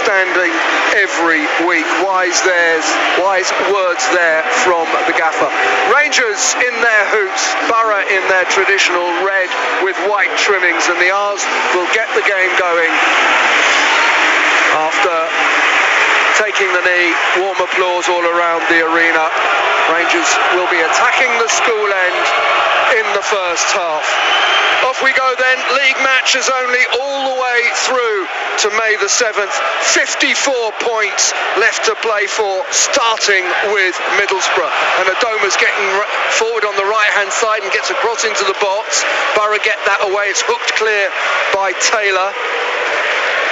outstanding every week. Wise words there from the gaffer. Rangers in their hoops, Borough in their traditional red with white trimmings, and the R's will get the game going after taking the knee. Warm applause all around the arena. Rangers will be attacking the school end in the first half. Off we go then. League matches only all the way through to May the 7th. 54 points left to play for, starting with Middlesbrough. And Adoma's getting forward on the right-hand side and gets across into the box. Borough get that away. It's hooked clear by Taylor.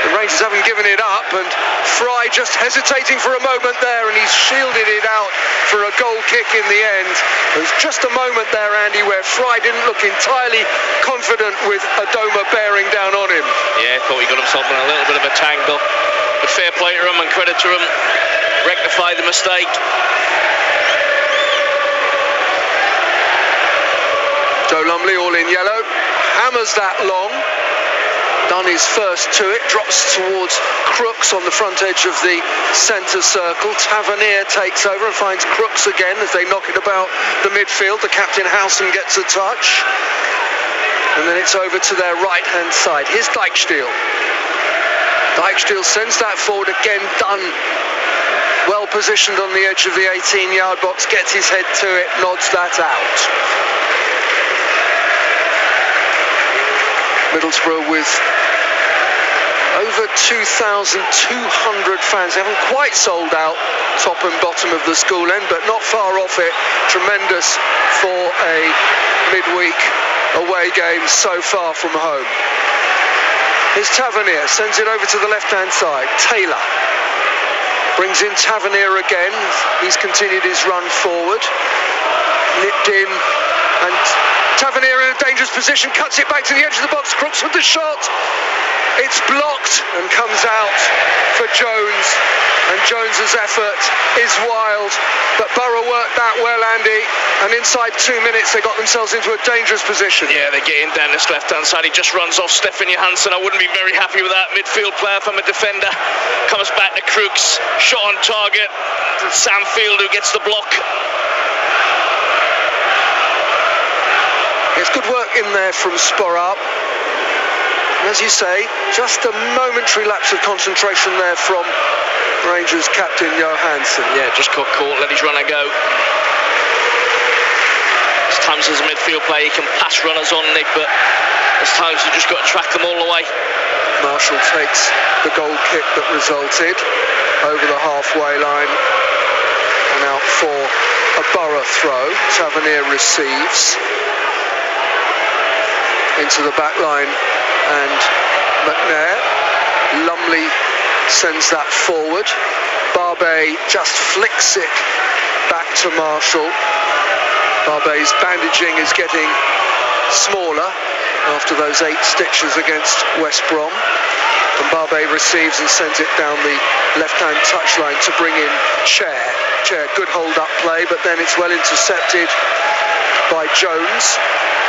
The Rangers haven't given it up, and Fry just hesitating for a moment there, and he's shielded it out for a goal kick in the end. There's just a moment there, Andy, where Fry didn't look entirely confident with Adoma bearing down on him. Yeah, thought he got himself in a little bit of a tangle. But fair play to him and credit to him. Rectified the mistake. Joe Lumley, all in yellow, hammers that long. Done his first to it, drops towards Crooks on the front edge of the centre circle. Tavernier takes over and finds Crooks again as they knock it about the midfield. The captain Howson gets a touch, and then it's over to their right-hand side. Here's Dijksteel. Dijksteel sends that forward again, done. Well positioned on the edge of the 18-yard box, gets his head to it, nods that out. Middlesbrough with over 2,200 fans. They haven't quite sold out top and bottom of the school end, but not far off it. Tremendous for a midweek away game so far from home. Here's Tavernier, sends it over to the left-hand side. Taylor brings in Tavernier again. He's continued his run forward. Nipped in, and Tavernier in a dangerous position, cuts it back to the edge of the box. Crooks with the shot. It's blocked and comes out for Jones, and Jones's effort is wild, but Borough worked that well, Andy, and inside 2 minutes they got themselves into a dangerous position. Yeah, they're getting down this left-hand side. He just runs off Stefan Johansson. I wouldn't be very happy with that midfield player from a defender. Comes back to Crooks, shot on target. Sam Field who gets the block. It's good work in there from Sporart. As you say, just a momentary lapse of concentration there from Rangers captain Johansson. Yeah, just got caught, let his runner go. There's times as a midfield player he can pass runners on, Nick, but there's times you've just got to track them all the way. Marshall takes the goal kick that resulted over the halfway line and out for a Borough throw. Tavernier receives into the back line, and McNair. Lumley sends that forward. Barbet just flicks it back to Marshall. Barbet's bandaging is getting smaller after those 8 stitches against West Brom, and Barbet receives and sends it down the left-hand touchline to bring in Chair. Good hold-up play, but then it's well intercepted by Jones,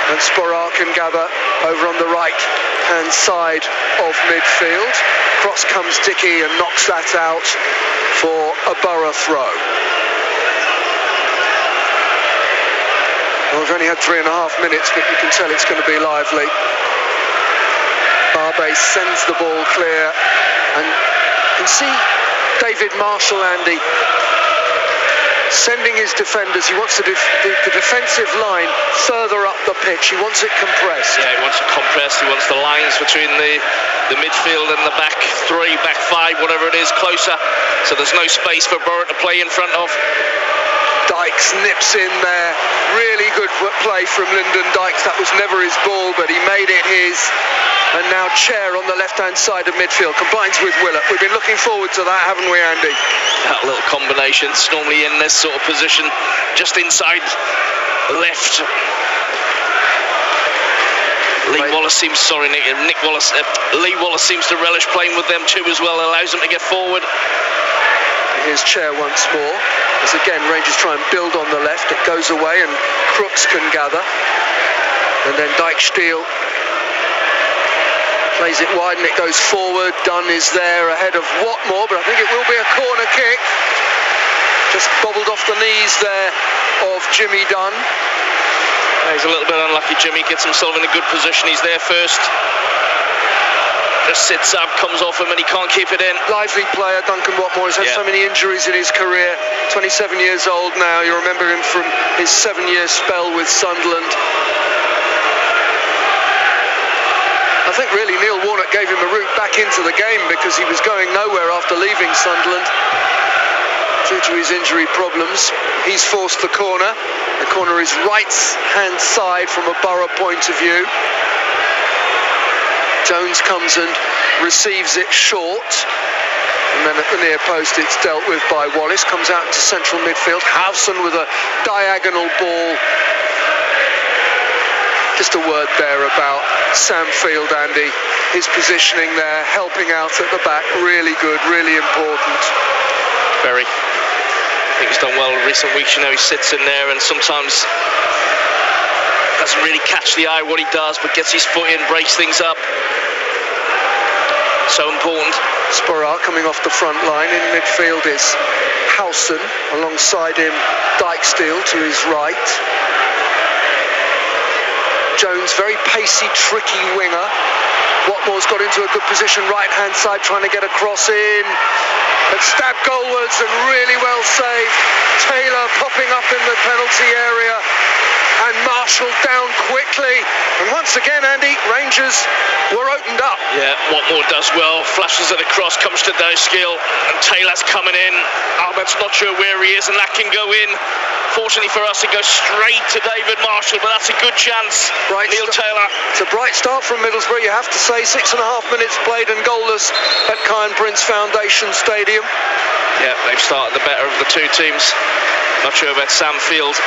and Sporart can gather over on the right-hand side of midfield. Cross comes Dickey and knocks that out for a Borough throw. Well, we've only had 3.5 minutes, but you can tell it's going to be lively. Barbet sends the ball clear, and you can see David Marshall, Andy, sending his defenders. He wants the defensive line further up the pitch. He wants it compressed. Yeah, he wants it compressed. He wants the lines between the midfield and the back 3, back 5, whatever it is, closer. So there's no space for Borough to play in front of. Dykes nips in there. Really good play from Lyndon Dykes. That was never his ball, but he made it his. And now Chair on the left-hand side of midfield combines with Willett. We've been looking forward to that, haven't we, Andy? That little combination. It's normally in this sort of position, just inside left. Lee Wallace seems to relish playing with them too as well. Allows them to get forward. Here's Chair once more. As again, Rangers try and build on the left. It goes away and Crooks can gather. And then Dijksteel Plays it wide and it goes forward. Dunn is there ahead of Watmore, but I think it will be a corner kick. Just bobbled off the knees there of Jimmy Dunn. He's a little bit unlucky, Jimmy. Gets himself in a good position. He's there first. Just sits up, comes off him, and he can't keep it in. Lively player, Duncan Watmore. Has had so many injuries in his career. 27 years old now. You remember him from his 7-year spell with Sunderland. I think really Neil Warnock gave him a route back into the game because he was going nowhere after leaving Sunderland due to his injury problems. He's forced the corner. The corner is right-hand side from a Borough point of view. Jones comes and receives it short. And then at the near post it's dealt with by Wallace. Comes out into central midfield. Howson with a diagonal ball. Just a word there about Sam Field, Andy. His positioning there, helping out at the back, really good, really important. Very. I think he's done well in recent weeks. You know, he sits in there and sometimes doesn't really catch the eye what he does, but gets his foot in, breaks things up. So important. Sporrar coming off the front line. In midfield is Howson. Alongside him, Dijksteel to his right. Jones, very pacey, tricky winger. Watmore's got into a good position, right-hand side, trying to get a cross in. And stabbed goalwards and really well saved. Taylor popping up in the penalty area. And Marshall down quickly. And once again, Andy, Rangers were opened up. Yeah, Watmore does well. Flashes it across, comes to Dijksteel. And Taylor's coming in. Albert's not sure where he is, and that can go in. Fortunately for us, it goes straight to David Marshall, but that's a good chance. Neil Taylor. It's a bright start from Middlesbrough, you have to say. 6.5 minutes played and goalless at Kyan Prince Foundation Stadium. Yeah, they've started the better of the two teams. Not sure about Sam Field.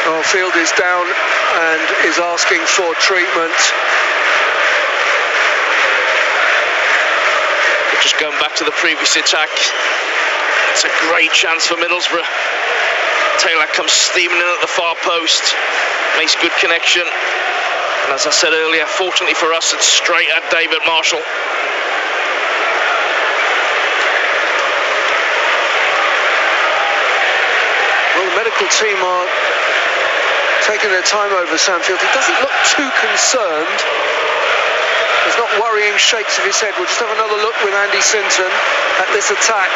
Oh, Field is down and is asking for treatment. But just going back to the previous attack, it's a great chance for Middlesbrough. Taylor comes steaming in at the far post, makes good connection, and as I said earlier, fortunately for us, it's straight at David Marshall. Well, the medical team are taking their time over Sam Field. He doesn't look too concerned. There's not worrying shakes of his head. We'll just have another look with Andy Sinton at this attack.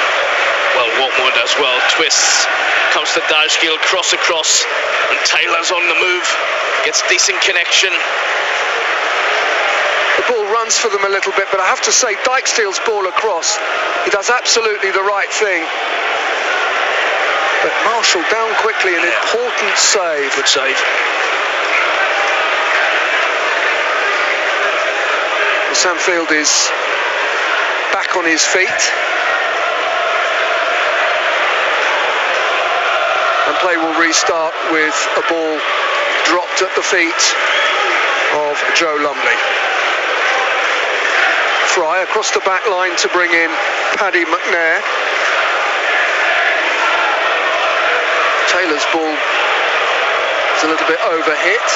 Well, Watmore does well, twists, comes to Dijksteel, cross across, and Taylor's on the move, gets decent connection. The ball runs for them a little bit, but I have to say, Dijksteel's ball across, he does absolutely the right thing. But Marshall down quickly, an important save. Good save. Well, Sam Field is back on his feet. And play will restart with a ball dropped at the feet of Joe Lumley. Fry across the back line to bring in Paddy McNair. Taylor's ball is a little bit overhit.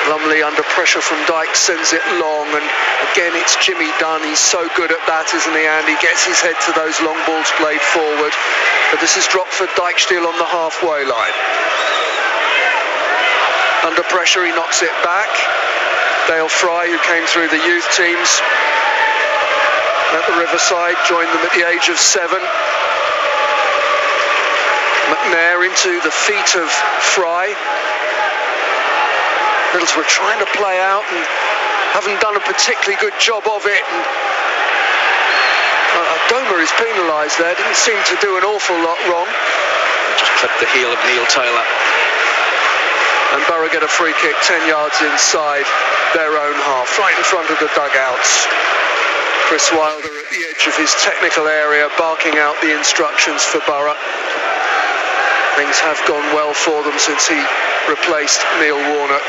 Lumley under pressure from Dyke sends it long, and again it's Jimmy Dunn. He's so good at that, isn't he, Andy? Gets his head to those long balls played forward. But this is dropped for Dijksteel on the halfway line. Under pressure, he knocks it back. Dale Fry, who came through the youth teams at the Riverside, joined them at the age of 7. McNair into the feet of Fry. Middlesbrough trying to play out and haven't done a particularly good job of it. And Doma is penalised there, didn't seem to do an awful lot wrong. Just clipped the heel of Neil Taylor. And Borough get a free kick 10 yards inside their own half, right in front of the dugouts. Chris Wilder at the edge of his technical area, barking out the instructions for Borough. Things have gone well for them since he replaced Neil Warnock.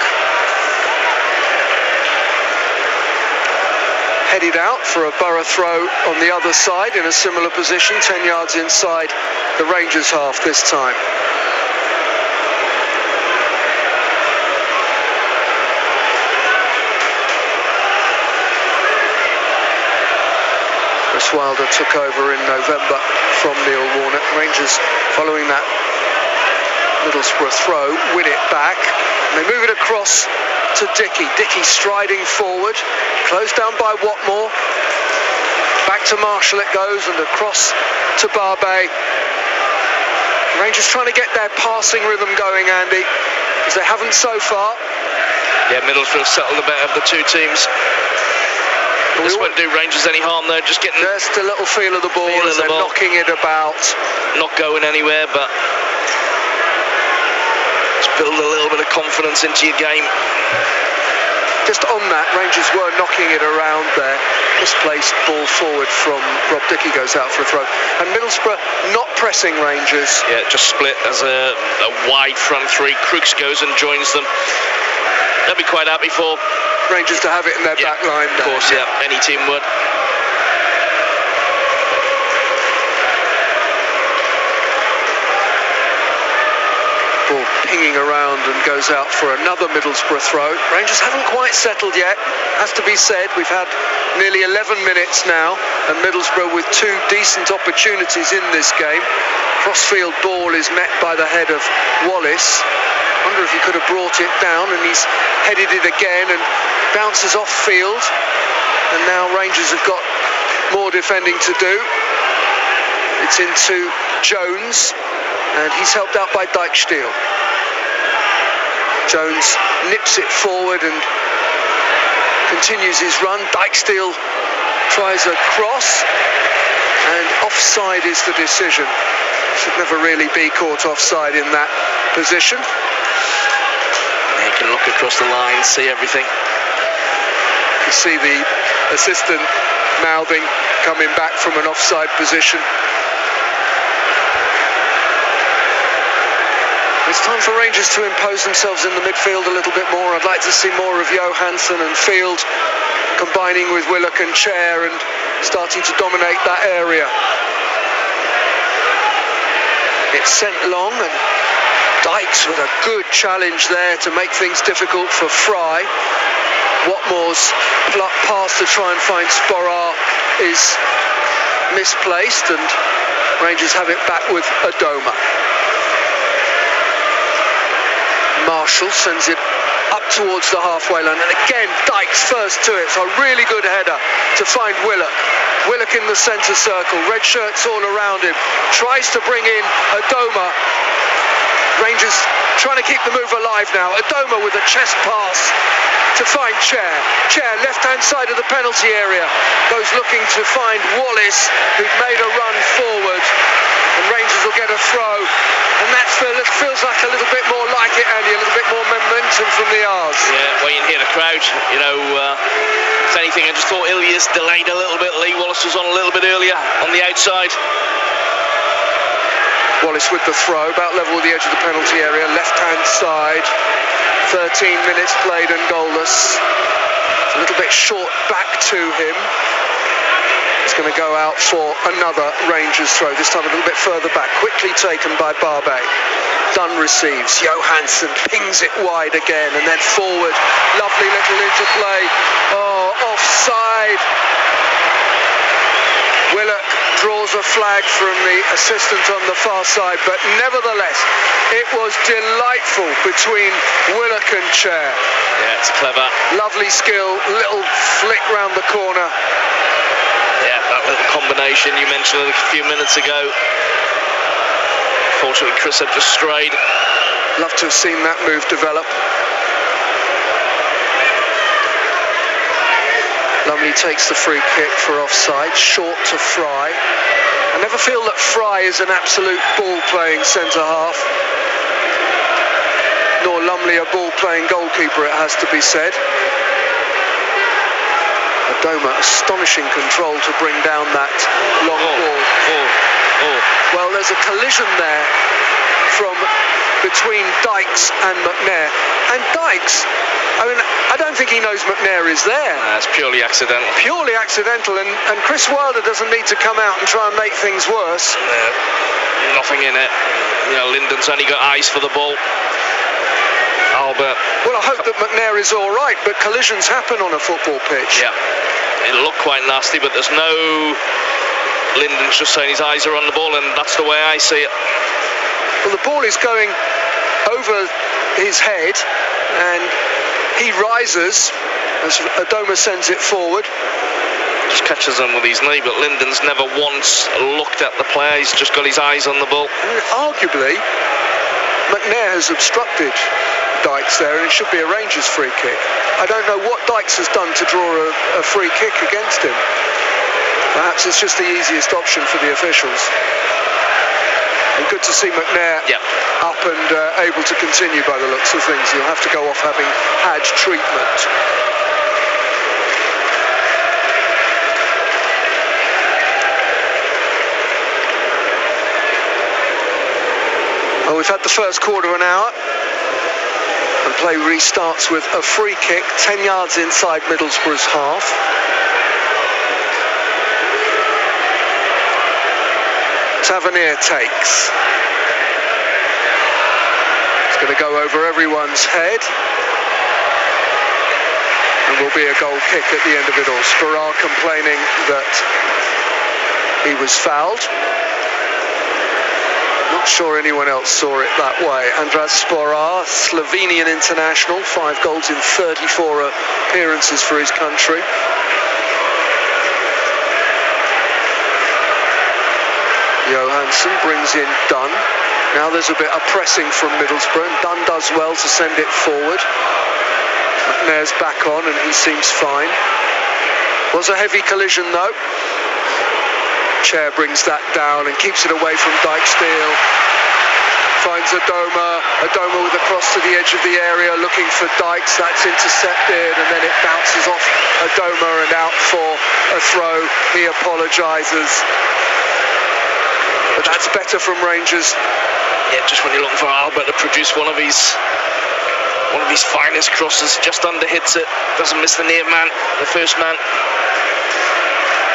Headed out for a Borough throw on the other side in a similar position, 10 yards inside the Rangers half this time. Chris Wilder took over in November from Neil Warnock. Rangers following that Middlesbrough throw, win it back, and they move it across to Dickey. Dickey striding forward, closed down by Watmore. Back to Marshall it goes, and across to Barbet. Rangers trying to get their passing rhythm going, Andy, because they haven't so far. Yeah, Middlesbrough settled the better of the two teams. This won't do Rangers any harm though, just getting just a little feel of the ball and then knocking it about. Not going anywhere, but just build a little bit of confidence into your game. Just on that, Rangers were knocking it around there. Misplaced ball forward from Rob Dickey goes out for a throw. And Middlesbrough not pressing Rangers. Yeah, just split as a wide front three. Crooks goes and joins them. They'll be quite happy for Rangers to have it in their back line. Of course, yeah, any team would. Ball pinging around and goes out for another Middlesbrough throw. Rangers haven't quite settled yet, has to be said. We've had nearly 11 minutes now, and Middlesbrough with two decent opportunities in this game. Crossfield ball is met by the head of Wallace. Wonder if he could have brought it down, and he's headed it again and bounces off field. And now Rangers have got more defending to do. It's into Jones, and he's helped out by Dijksteel. Jones nips it forward and continues his run. Dijksteel tries a cross, and offside is the decision. Should never really be caught offside in that position. You can look across the line, see everything. You see the assistant mouthing coming back from an offside position. It's time for Rangers to impose themselves in the midfield a little bit more. I'd like to see more of Johansson and Field combining with Willock and Chair and starting to dominate that area. It's sent long, and Dykes with a good challenge there to make things difficult for Fry. Watmore's pass to try and find Sporrar is misplaced, and Rangers have it back with Adoma. Marshall sends it up towards the halfway line, and again Dykes first to it, so a really good header to find Willock. Willock in the centre circle, red shirts all around him, tries to bring in Adoma. Rangers trying to keep the move alive now. Adoma with a chest pass to find Chair. Chair, left-hand side of the penalty area, goes looking to find Wallace, who'd made a run forward, and Rangers will get a throw, and that feels like a little bit more like it, Andy, a little bit more momentum from the R's. Yeah, well, you can hear the crowd, you know, if anything, I just thought Ilias delayed a little bit. Lee Wallace was on a little bit earlier on the outside. Wallace with the throw, about level with the edge of the penalty area, left-hand side, 13 minutes played and goalless. It's a little bit short back to him. It's going to go out for another Rangers throw, this time a little bit further back, quickly taken by Barbet. Dunn receives, Johansson pings it wide again, and then forward, lovely little interplay. Oh, offside. Willock draws a flag from the assistant on the far side, but nevertheless, it was delightful between Willock and Chair. Yeah, it's clever. Lovely skill, little flick round the corner. Yeah, that little combination you mentioned a few minutes ago. Fortunately, Chris had just strayed. Love to have seen that move develop. Lumley takes the free kick for offside, short to Fry. I never feel that Fry is an absolute ball-playing centre-half, nor Lumley a ball-playing goalkeeper, it has to be said. Adoma, astonishing control to bring down that long ball. Well, there's a collision there from between Dykes and McNair. And Dykes, I mean, I don't think he knows McNair is there. It's purely accidental. Purely accidental, and Chris Wilder doesn't need to come out and try and make things worse. Nothing in it. You know, Linden's only got eyes for the ball. Albert. Well, I hope that McNair is all right, but collisions happen on a football pitch. Yeah, it looked quite nasty, but there's no Linden's just saying his eyes are on the ball, and that's the way I see it. Well, the ball is going over his head, and he rises as Adoma sends it forward. Just catches him with his knee, but Linden's never once looked at the player. He's just got his eyes on the ball. Arguably, McNair has obstructed Dykes there, and it should be a Rangers free kick. I don't know what Dykes has done to draw a free kick against him. Perhaps it's just the easiest option for the officials. And good to see McNair up and able to continue by the looks of things. He'll have to go off having had treatment. Well, we've had the first quarter of an hour, and play restarts with a free kick 10 yards inside Middlesbrough's half. Tavernier takes. It's going to go over everyone's head, and will be a goal kick at the end of it all. Sporar complaining that he was fouled. Not sure anyone else saw it that way. Andras Sporar, Slovenian international, 5 goals in 34 appearances for his country. Johansson brings in Dunn. Now there's a bit of pressing from Middlesbrough, and Dunn does well to send it forward. McNair's back on, and he seems fine. Was a heavy collision though. Chair brings that down and keeps it away from Dijksteel. Finds Adoma with a cross to the edge of the area, looking for Dykes. That's intercepted, and then it bounces off Adoma and out for a throw. He apologises. But that's better from Rangers. Yeah, just when you're looking for Albert to produce one of his finest crosses, just under hits it, doesn't miss the near man, the first man.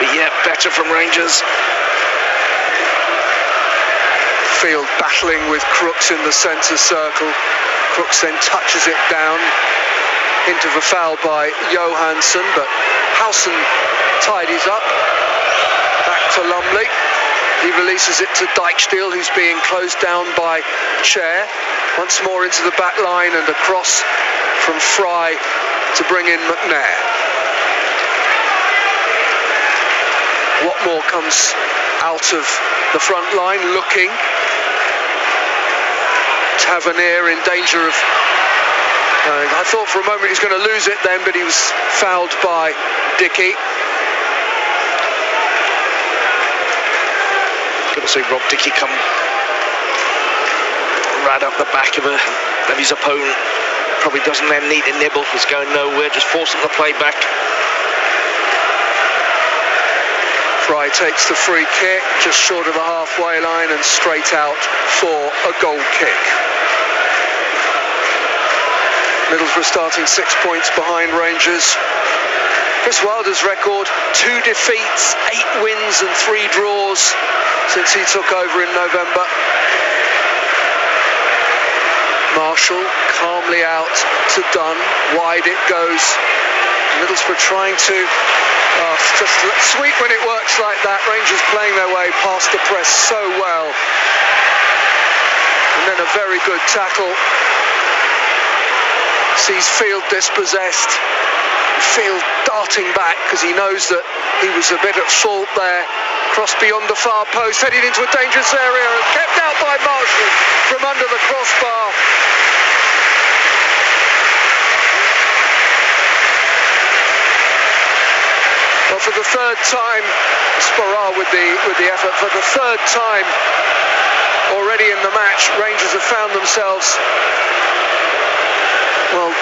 But yeah, better from Rangers. Field battling with Crooks in the centre circle. Crooks then touches it down. Hint of a foul by Johansson, but Howson tidies up. Back to Lumley. He releases it to Dijksteel, who's being closed down by Chair. Once more into the back line, and a cross from Fry to bring in McNair. Watmore comes out of the front line looking. Tavernier in danger of... I thought for a moment he was going to lose it then, but he was fouled by Dickey. Good to see Rob Dickey come right up the back of his opponent. Probably doesn't then need a nibble. He's going nowhere, just forcing the play back. Fry takes the free kick just short of the halfway line and straight out for a goal kick. Middlesbrough starting 6 points behind Rangers. Chris Wilder's record, 2 defeats, 8 wins and 3 draws since he took over in November. Marshall calmly out to Dunn. Wide it goes. Middlesbrough trying to... it's just sweet when it works like that. Rangers playing their way past the press so well. And then a very good tackle. Sees Field dispossessed. Field darting back because he knows that he was a bit at fault there. Cross beyond the far post, headed into a dangerous area and kept out by Marshall from under the crossbar. Well, for the third time, Sporar with the effort. For the third time already in the match, Rangers have found themselves, well,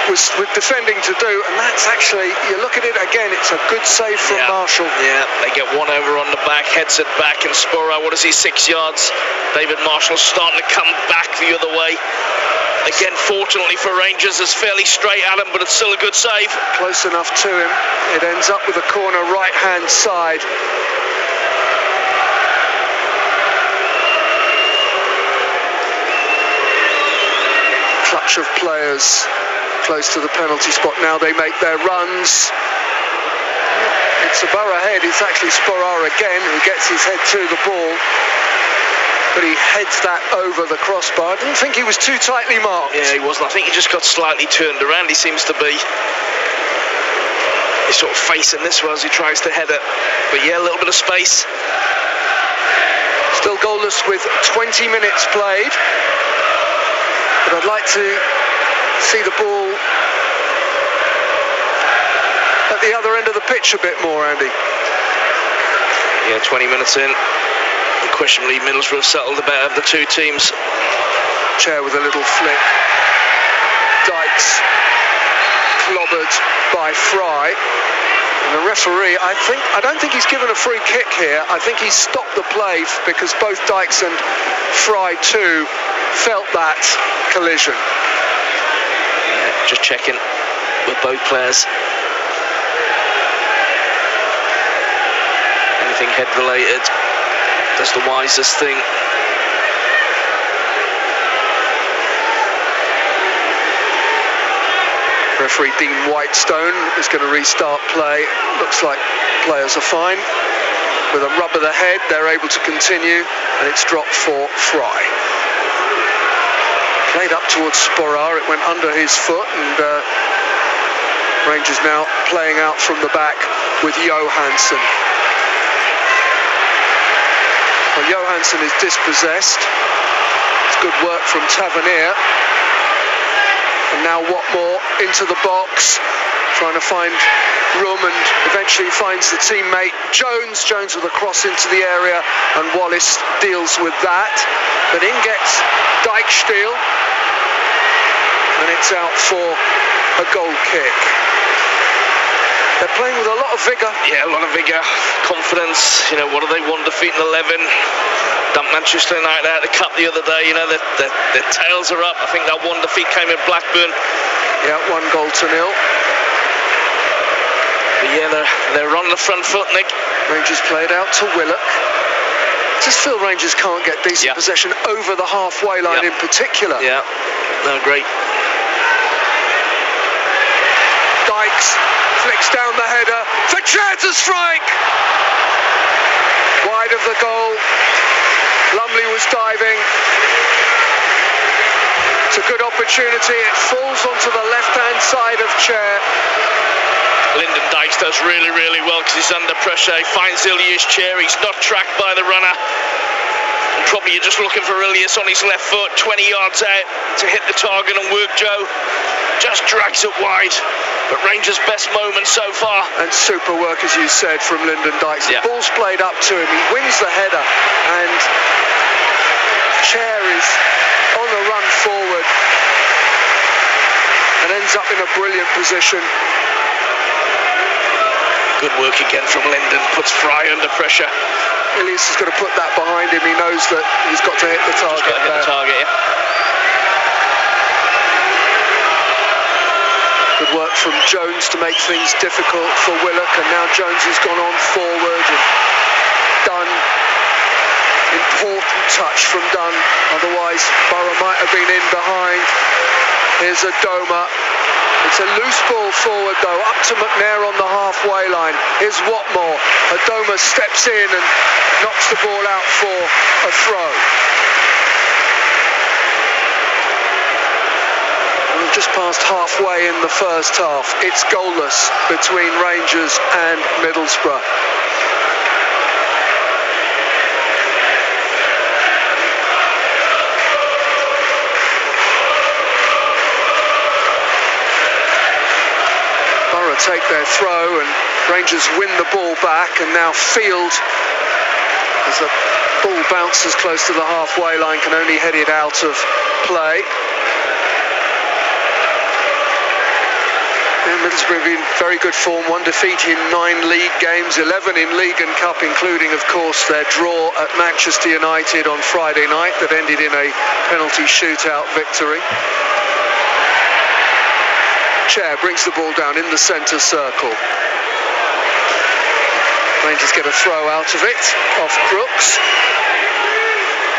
with defending to do, and that's actually, you look at it again, it's a good save from Marshall. Yeah, they get one over on the back, heads it back, and Sporar, what is he, 6 yards? David Marshall's starting to come back the other way. Again, fortunately for Rangers, it's fairly straight at him, but it's still a good save. Close enough to him. It ends up with a corner right-hand side. Clutch of players close to the penalty spot. Now they make their runs. So Borough head, it's actually Sporar again who gets his head to the ball, but he heads that over the crossbar. I didn't think he was too tightly marked. Yeah, he wasn't. I think he just got slightly turned around, he seems to be. He's sort of facing this way as he tries to head it. But yeah, a little bit of space. Still goalless with 20 minutes played. But I'd like to see the ball at the other end of the pitch a bit more, Andy. Yeah, 20 minutes in. Unquestionably, Middlesbrough settled the better of the two teams. Chair with a little flick. Dykes clobbered by Fry. And the referee, I don't think he's given a free kick here. I think he's stopped the play because both Dykes and Fry too felt that collision. Yeah, just checking with both players. Anything head related, that's the wisest thing. Referee Dean Whitestone is going to restart play. Looks like players are fine. With a rub of the head, they're able to continue, and it's dropped for Fry. Played up towards Sporar, it went under his foot, and Rangers now playing out from the back with Johansson. Well, Johansson is dispossessed. It's good work from Tavernier. And now Watmore into the box, trying to find room, and eventually finds the teammate Jones. Jones with a cross into the area, and Wallace deals with that. But in gets Dijksteel, and it's out for a goal kick. They're playing with a lot of vigour. Yeah, a lot of vigour, confidence. You know, what do they want? Defeating 11. Dumped Manchester United out of the cup the other day. You know, their tails are up. I think that one defeat came in Blackburn. Yeah, 1-0. But yeah, they're on the front foot, Nick. Rangers played out to Willock. I just feel Rangers can't get decent possession over the halfway line in particular. Yeah, no, great. Dykes flicks down the header for Chair to strike. Wide of the goal. Lumley was diving. It's a good opportunity. It falls onto the left-hand side of Chair. Lyndon Dykes does really, really well because he's under pressure. He finds Ilias Chair. He's not tracked by the runner. And probably you're just looking for Ilias on his left foot, 20 yards out to hit the target and work Joe. Just drags it wide. But Rangers' best moment so far. And super work, as you said, from Lyndon Dykes. Yeah. The ball's played up to him. He wins the header, and Chair is on the run forward and ends up in a brilliant position. Good work again from Lyndon. Puts Fry under pressure. Ilias is going to put that behind him. He knows that he's got to hit the target. Just got to hit the target, yeah. Good work from Jones to make things difficult for Willock, and now Jones has gone on forward and Dunn. Important touch from Dunn, otherwise Borough might have been in behind. Here's Adoma. It's a loose ball forward though, up to McNair on the halfway line. Here's Watmore. Adoma steps in and knocks the ball out for a throw. We're just past halfway in the first half. It's goalless between Rangers and Middlesbrough. Borough take their throw, and Rangers win the ball back, and now Field, as the ball bounces close to the halfway line, can only head it out of play. And Middlesbrough have been in very good form, 1 defeat in 9 league games, 11 in League and Cup, including, of course, their draw at Manchester United on Friday night that ended in a penalty shootout victory. Chair brings the ball down in the centre circle. Rangers get a throw out of it, off Crooks.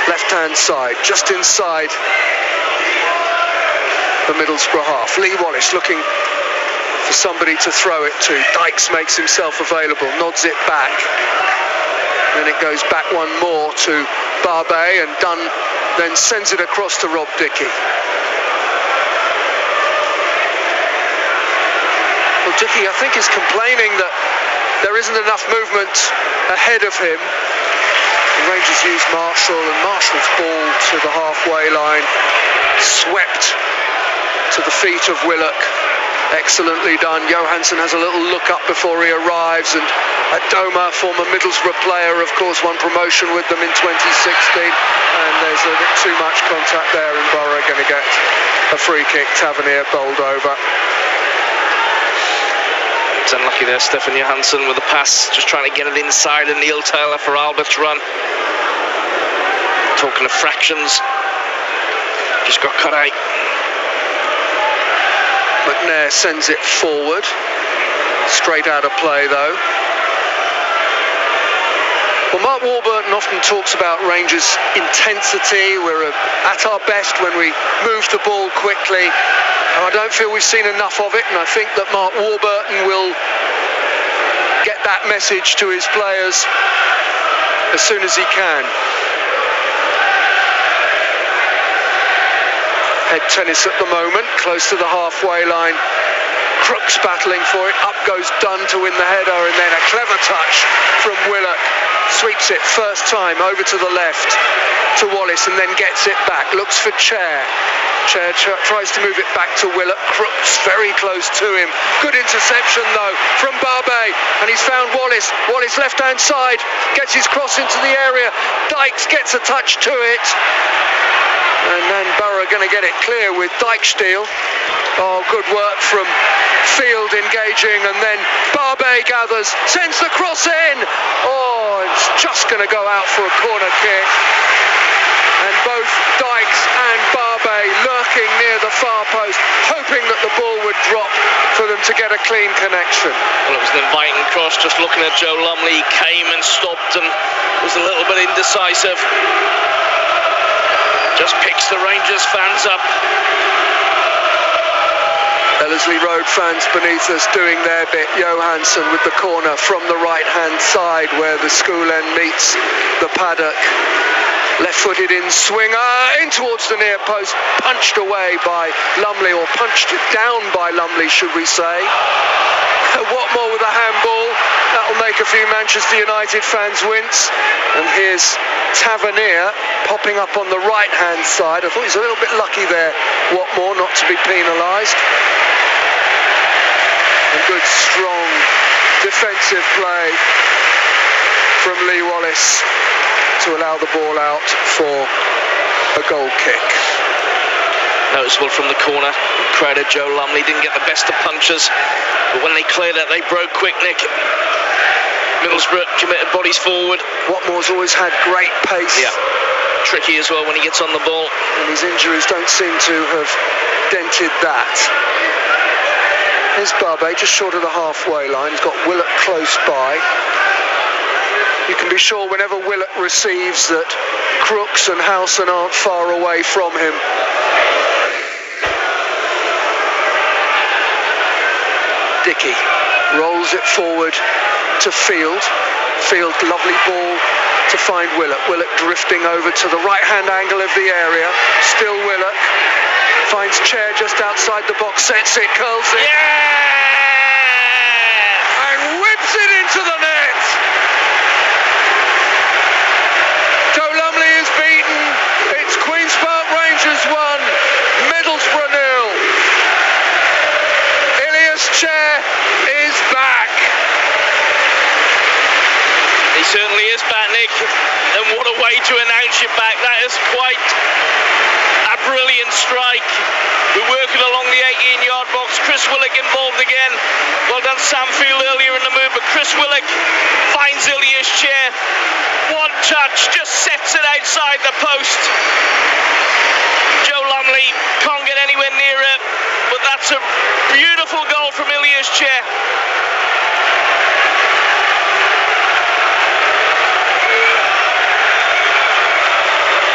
Left-hand side, just inside the Middlesbrough half. Lee Wallace looking for somebody to throw it to. Dykes makes himself available, nods it back. Then it goes back one more to Barbe, and Dunn then sends it across to Rob Dickie. Well, Dickie, I think, is complaining that there isn't enough movement ahead of him. The Rangers use Marshall, and Marshall's ball to the halfway line, swept to the feet of Willock. Excellently done. Johansson has a little look up before he arrives, and Adoma, former Middlesbrough player, of course, won promotion with them in 2016, and there's a bit too much contact there, and Borough going to get a free kick. Tavernier bowled over. It's unlucky there, Stefan Johansson with the pass, just trying to get it inside, and Neil Taylor for Albert's run. Talking of fractions, just got cut out. McNair sends it forward, straight out of play though. Well, Mark Warburton often talks about Rangers' intensity. We're at our best when we move the ball quickly, and I don't feel we've seen enough of it, and I think that Mark Warburton will get that message to his players as soon as he can. Head tennis at the moment, close to the halfway line. Crooks battling for it, up goes Dunn to win the header, and then a clever touch from Willock. Sweeps it first time over to the left to Wallace, and then gets it back. Looks for Chair. Chair tries to move it back to Willock. Crooks very close to him. Good interception though from Barbe, and he's found Wallace. Wallace left hand side, gets his cross into the area. Dykes gets a touch to it. And then Borough going to get it clear with Dijksteel. Oh, good work from Field engaging, and then Barbe gathers, sends the cross in. Oh, it's just going to go out for a corner kick. And both Dykes and Barbe lurking near the far post, hoping that the ball would drop for them to get a clean connection. Well, it was an inviting cross, just looking at Joe Lumley, came and stopped and was a little bit indecisive. Just picks the Rangers fans up. Ellerslie Road fans beneath us doing their bit. Johansson with the corner from the right-hand side where the school end meets the paddock. Left-footed in swinger, in towards the near post, punched away by Lumley, or punched down by Lumley, should we say. Watmore with a handball. That'll make a few Manchester United fans wince. And here's Tavernier popping up on the right-hand side. I thought he was a little bit lucky there, Watmore, not to be penalised. A good, strong defensive play from Lee Wallace to allow the ball out for a goal kick. Noticeable from the corner. Credit Joe Lumley, didn't get the best of punches, but when they cleared it, they broke quick, Nick. Middlesbrough committed bodies forward. Watmore's always had great pace. Yeah, tricky as well when he gets on the ball. And his injuries don't seem to have dented that. Here's Barbe, just short of the halfway line. He's got Willock close by. You can be sure whenever Willock receives that Crooks and Howson aren't far away from him. Dickie rolls it forward to Field. Field, lovely ball to find Willock. Willock drifting over to the right-hand angle of the area. Still Willock. Finds Chair just outside the box, sets it, curls it. Yeah! And whips it into the net! Joe Lumley is beaten. It's Queen's Park Rangers 1, Middlesbrough 0. Chair is back. He certainly is back, Nick, and what a way to announce you back. That is quite a brilliant strike. We're working along the 18-yard box. Chris Willock involved again. Well done Sam Field earlier in the move, but Chris Willock finds Ilias Chair. One touch, just sets it outside the post. Joe Lumley can't get anywhere near it, but that's a beautiful goal from Ilias Chair.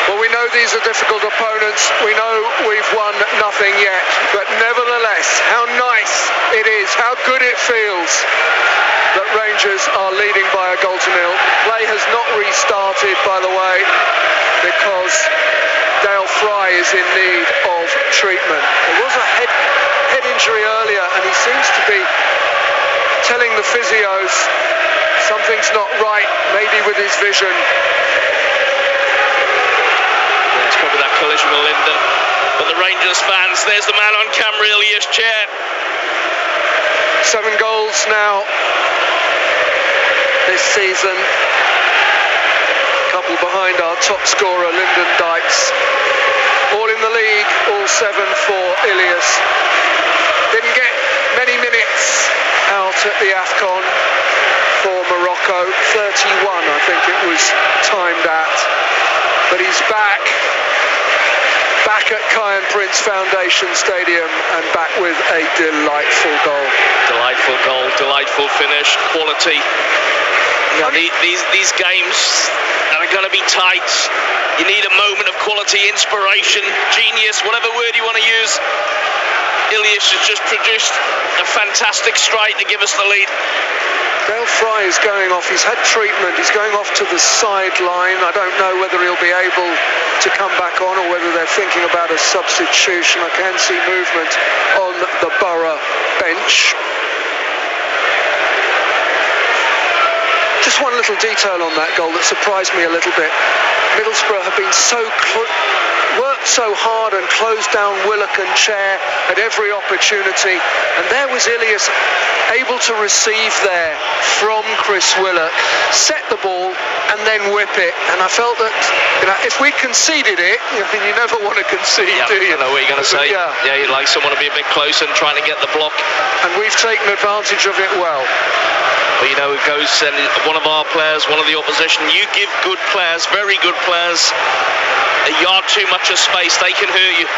Well, we know these are difficult opponents. We know we've won nothing yet, but nevertheless, how nice it is, how good it feels that Rangers are leading by a goal to nil. Play has not restarted, by the way, because Dale Fry is in need of treatment. There was a head injury earlier, and he seems to be telling the physios something's not right, maybe with his vision. It's probably that collision with Linden. But the Rangers fans, there's the man on camera, Ilias Chair. 7 goals now this season. Couple behind our top scorer, Lyndon Dykes. All in the league, all 7 for Ilias. Didn't get many minutes out at the AFCON for Morocco. 31, I think it was timed at. But he's back at Kyan Prince Foundation Stadium and back with a delightful goal. Delightful goal, delightful finish, quality. You know, these games are going to be tight. You need a moment of quality, inspiration, genius, whatever word you want to use. Ilias has just produced a fantastic strike to give us the lead. Dale Fry is going off. He's had treatment. He's going off to the sideline. I don't know whether he'll be able to come back on or whether they're thinking about a substitution. I can see movement on the Borough bench. Just one little detail on that goal that surprised me a little bit. Middlesbrough have been worked so hard and closed down Willock and Chair at every opportunity, and there was Ilias able to receive there from Chris Willock, set the ball and then whip it. And I felt that, you know, if we conceded it, you never want to concede, do you? I know what you're going to say. Yeah, you'd like someone to be a bit closer and trying to get the block. And we've taken advantage of it well. But you know, it goes, and one of our players, one of the opposition, you give good players, very good players, a yard too much of space, they can hurt you.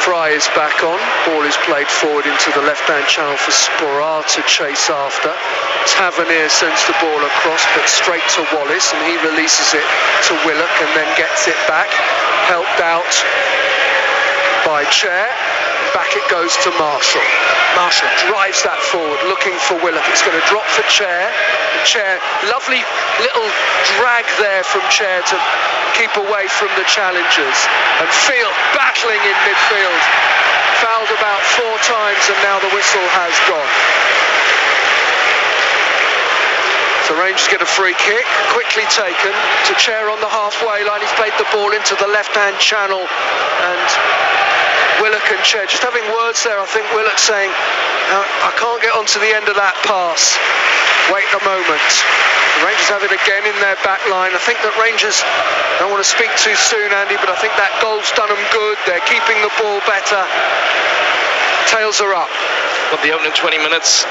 Fry is back on. Ball is played forward into the left-hand channel for Sporar to chase after. Tavernier sends the ball across, but straight to Wallace, and he releases it to Willock and then gets it back. Helped out by Chair. Back it goes to Marshall. Marshall drives that forward, looking for Willock. It's going to drop for Chair. Chair, lovely little drag there from Chair to keep away from the challengers. And Field battling in midfield. Fouled about 4 times and now the whistle has gone. So Rangers get a free kick, quickly taken to Chair on the halfway line. He's played the ball into the left-hand channel, and Willock and Chair just having words there. I think Willock saying, I can't get onto the end of that pass. Wait a moment. The Rangers have it again in their back line. I think that Rangers, I don't want to speak too soon, Andy, but I think that goal's done them good. They're keeping the ball better. Tails are up. But the opening 20 minutes,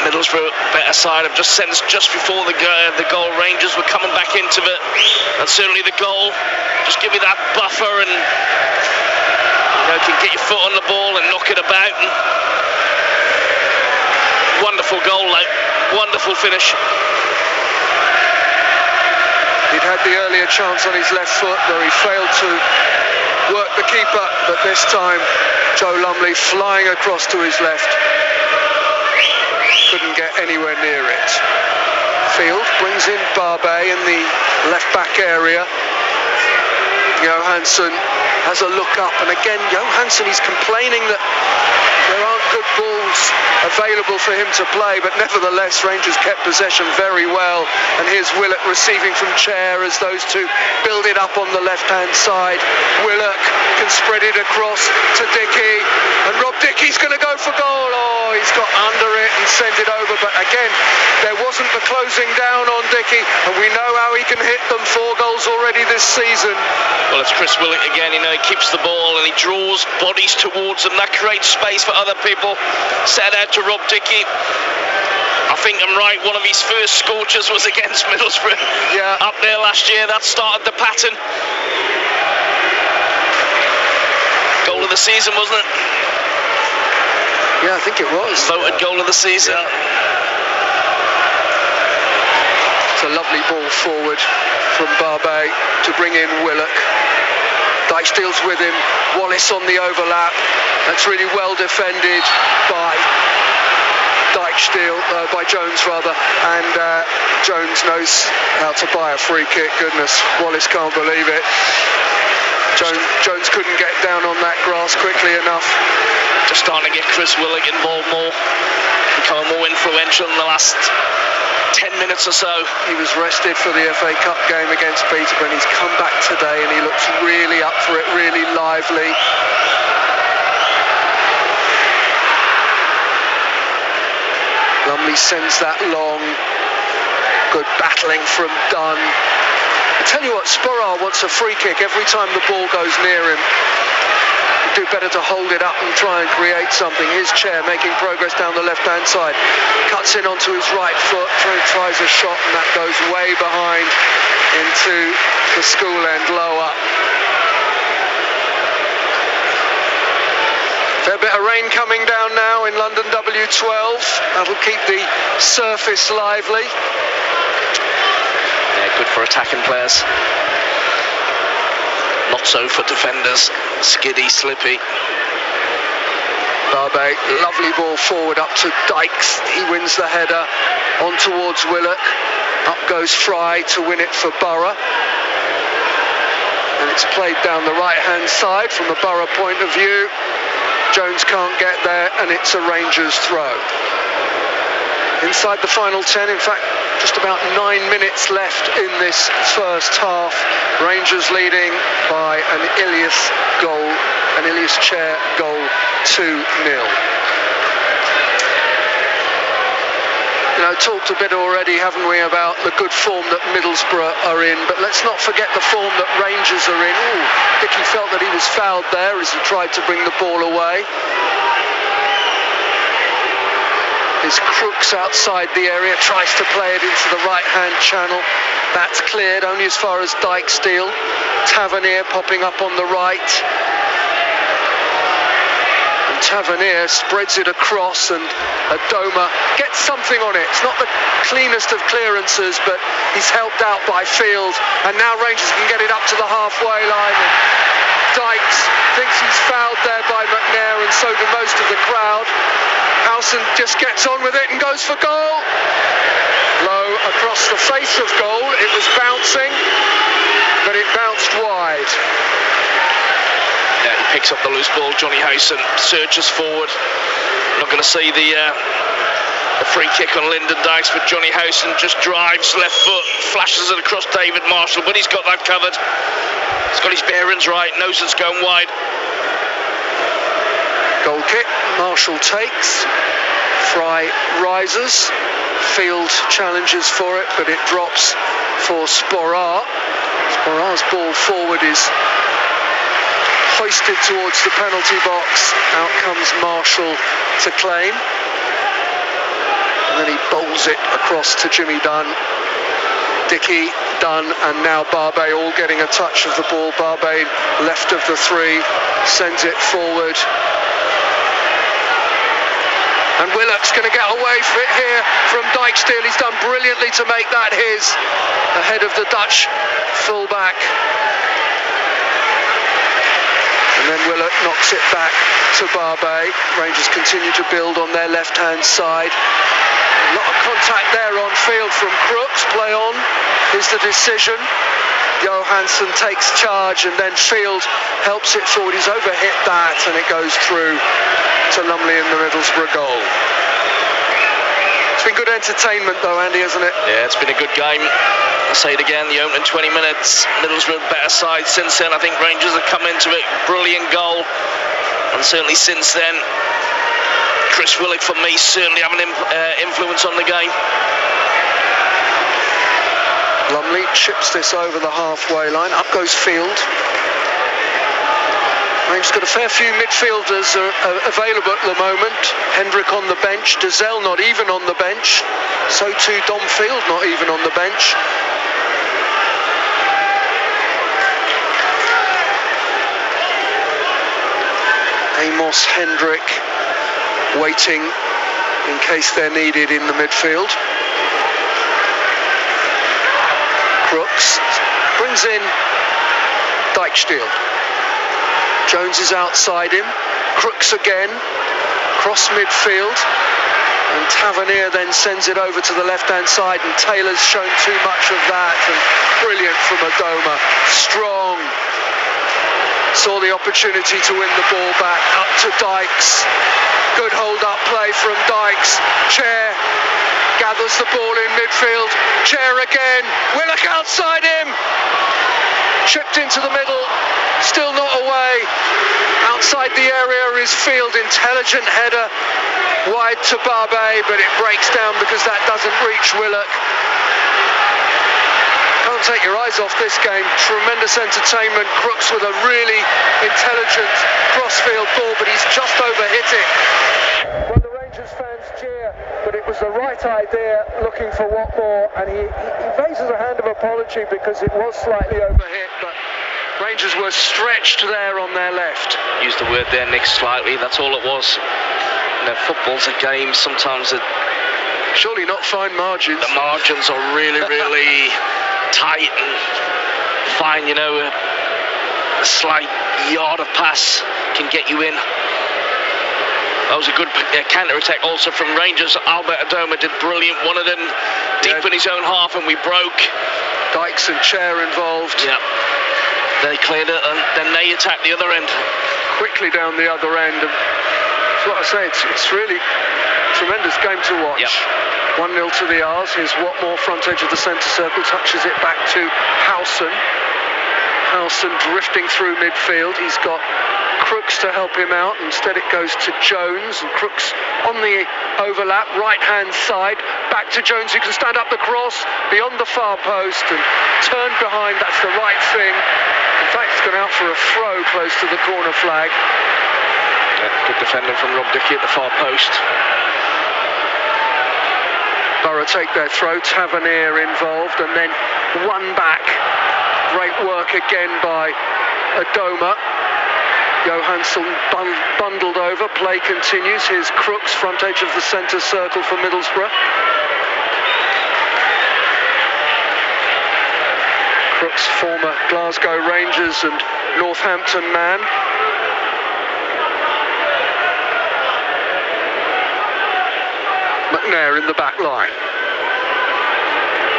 Middlesbrough better side have just sensed just before the goal. Rangers were coming back into it, and certainly the goal just give me that buffer, and you know, can get your foot on the ball and knock it about. And wonderful goal, like wonderful finish. He'd had the earlier chance on his left foot where he failed to work the keeper, but this time Joe Lumley flying across to his left. Couldn't get anywhere near it. Field brings in Barbet in the left back area. Johansson has a look up, and again Johansson, he's complaining that there aren't good balls available for him to play, but nevertheless Rangers kept possession very well. And here's Willock receiving from Chair as those two build it up on the left-hand side. Willock can spread it across to Dickey, and Rob Dickey's going to go for goal. Oh, he's got under it and sent it over, but again there wasn't the closing down on Dickey, and we know how he can hit them. 4 goals already this season. Well, it's Chris Willock again. You know, he keeps the ball and he draws bodies towards them. That creates space for other people. Set out to Rob Dickey. I think I'm right, one of his first scorchers was against Middlesbrough. Yeah. Up there last year, that started the pattern. Goal of the season, wasn't it? Yeah, I think it was. Voted goal of the season. It's a lovely ball forward from Barbe to bring in Willock. Dijksteel's with him, Wallace on the overlap. That's really well defended by Dijksteel, by Jones rather, and Jones knows how to buy a free kick. Goodness, Wallace can't believe it. Jones couldn't get down on that grass quickly enough. Just starting to get Chris Willock involved more, becoming more influential in the last 10 minutes or so. He was rested for the FA Cup game against Peterborough, and he's come back today and he looks really up for it, really lively. Lumley sends that long. Good battling from Dunn. I tell you what, Sporrar wants a free kick every time the ball goes near him. He'd do better to hold it up and try and create something. His chair making progress down the left-hand side. Cuts in onto his right foot, tries a shot, and that goes way behind into the school end, lower. Fair bit of rain coming down now in London W12. That'll keep the surface lively. Yeah, good for attacking players. Not so for defenders. Skiddy, slippy. Barbe, lovely ball forward up to Dykes. He wins the header on towards Willock. Up goes Fry to win it for Borough. And it's played down the right-hand side from the Borough point of view. Jones can't get there, and it's a Rangers throw. Inside the final 10, in fact, just about 9 minutes left in this first half. Rangers leading by an Ilias Chair goal, 2-0. You know, talked a bit already, haven't we, about the good form that Middlesbrough are in, but let's not forget the form that Rangers are in. Ooh, Dickey felt that he was fouled there as he tried to bring the ball away. His Crooks outside the area, tries to play it into the right-hand channel. That's cleared only as far as Dijksteel. Tavernier popping up on the right. And Tavernier spreads it across, and Adoma gets something on it. It's not the cleanest of clearances, but he's helped out by Field. And now Rangers can get it up to the halfway line. And Dykes thinks he's fouled there by McNair, and so do most of the crowd. Howson just gets on with it and goes for goal. Low across the face of goal. It was bouncing, but it bounced wide. Yeah, he picks up the loose ball. Johnny Howson surges forward. Not going to see the free kick on Lyndon Dykes, but Johnny Howson just drives left foot, flashes it across David Marshall, but he's got that covered. He's got his bearings right, knows it's going wide. Goal kick, Marshall takes, Fry rises, Field challenges for it, but it drops for Sporrar. Sporrar's ball forward is hoisted towards the penalty box. Out comes Marshall to claim. And then he bowls it across to Jimmy Dunn. Dickey, Dunn, and now Barbe all getting a touch of the ball. Barbe, left of the three, sends it forward. And Willock's going to get away here from Dijksteel. He's done brilliantly to make that his, ahead of the Dutch fullback. And then Willock knocks it back to Barbe. Rangers continue to build on their left-hand side. A lot of contact there on Field from Crooks. Play on is the decision. Johansson takes charge, and then Field helps it forward. He's overhit that, and it goes through to Lumley in the Middlesbrough goal. It's been good entertainment though, Andy, hasn't it? Yeah, it's been a good game. I'll say it again, the opening 20 minutes, Middlesbrough better side. Since then, I think Rangers have come into it. Brilliant goal. And certainly since then, Chris Willock, for me, certainly having influence on the game. Lumley chips this over the halfway line. Up goes Field. Rangers got a fair few midfielders available at the moment. Hendrick on the bench, Dazelle not even on the bench. So too Dom Field not even on the bench. Amos, Hendrick waiting in case they're needed in the midfield. Crooks brings in Dijksteel. Jones is outside him. Crooks again, cross midfield, and Tavernier then sends it over to the left-hand side, and Taylor's shown too much of that, and brilliant from Adoma, strong. Saw the opportunity to win the ball back, up to Dykes. Good hold-up play from Dykes. Chair gathers the ball in midfield. Chair again. Willock outside him. Chipped into the middle. Still not away. Outside the area is Field. Intelligent header. Wide to Barbe, but it breaks down because that doesn't reach Willock. Can't take your eyes off this game. Tremendous entertainment. Crooks with a really intelligent crossfield ball, but he's just overhit it. Well, the Rangers fans cheer, but it was the right idea, looking for Watmore, and he raises a hand of apology because it was slightly overhit, but Rangers were stretched there on their left. Use the word there, Nick, slightly. That's all it was. You know, football's a game. Sometimes surely not fine margins. The margins are really, really tight and fine. You know, a slight yard of pass can get you in. That was a good counter-attack also from Rangers. Albert Adoma did brilliant. One of them deep in his own half, and we broke. Dykes and Chair involved. Yeah. They cleared it, and then they attacked the other end. Quickly down the other end. And that's what I say, it's really tremendous game to watch. Yep. 1-0 to the R's. Here's Watmore, front edge of the centre circle, touches it back to Howson. Howson drifting through midfield. He's got Crooks to help him out. Instead it goes to Jones, and Crooks on the overlap, right-hand side, back to Jones, who can stand up the cross beyond the far post and turn behind. That's the right thing. In fact, it's gone out for a throw close to the corner flag. Yeah, good defending from Rob Dickey at the far post. Borough take their throw, Tavernier involved, and then one back. Great work again by Adoma. Johansson bundled over, play continues. Here's Crooks, front edge of the centre circle for Middlesbrough. Crooks, former Glasgow Rangers and Northampton man. McNair in the back line.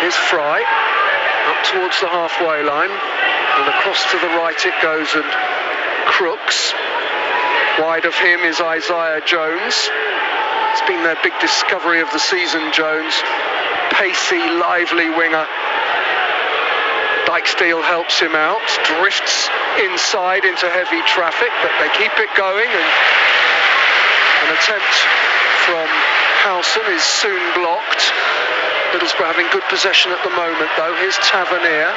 Here's Fry, up towards the halfway line, and across to the right it goes, and Crooks. Wide of him is Isaiah Jones. It's been their big discovery of the season, Jones. Pacey, lively winger. Dijksteel helps him out, drifts inside into heavy traffic, but they keep it going, and an attempt from Howson is soon blocked. Middlesbrough having good possession at the moment, though. Here's Tavernier.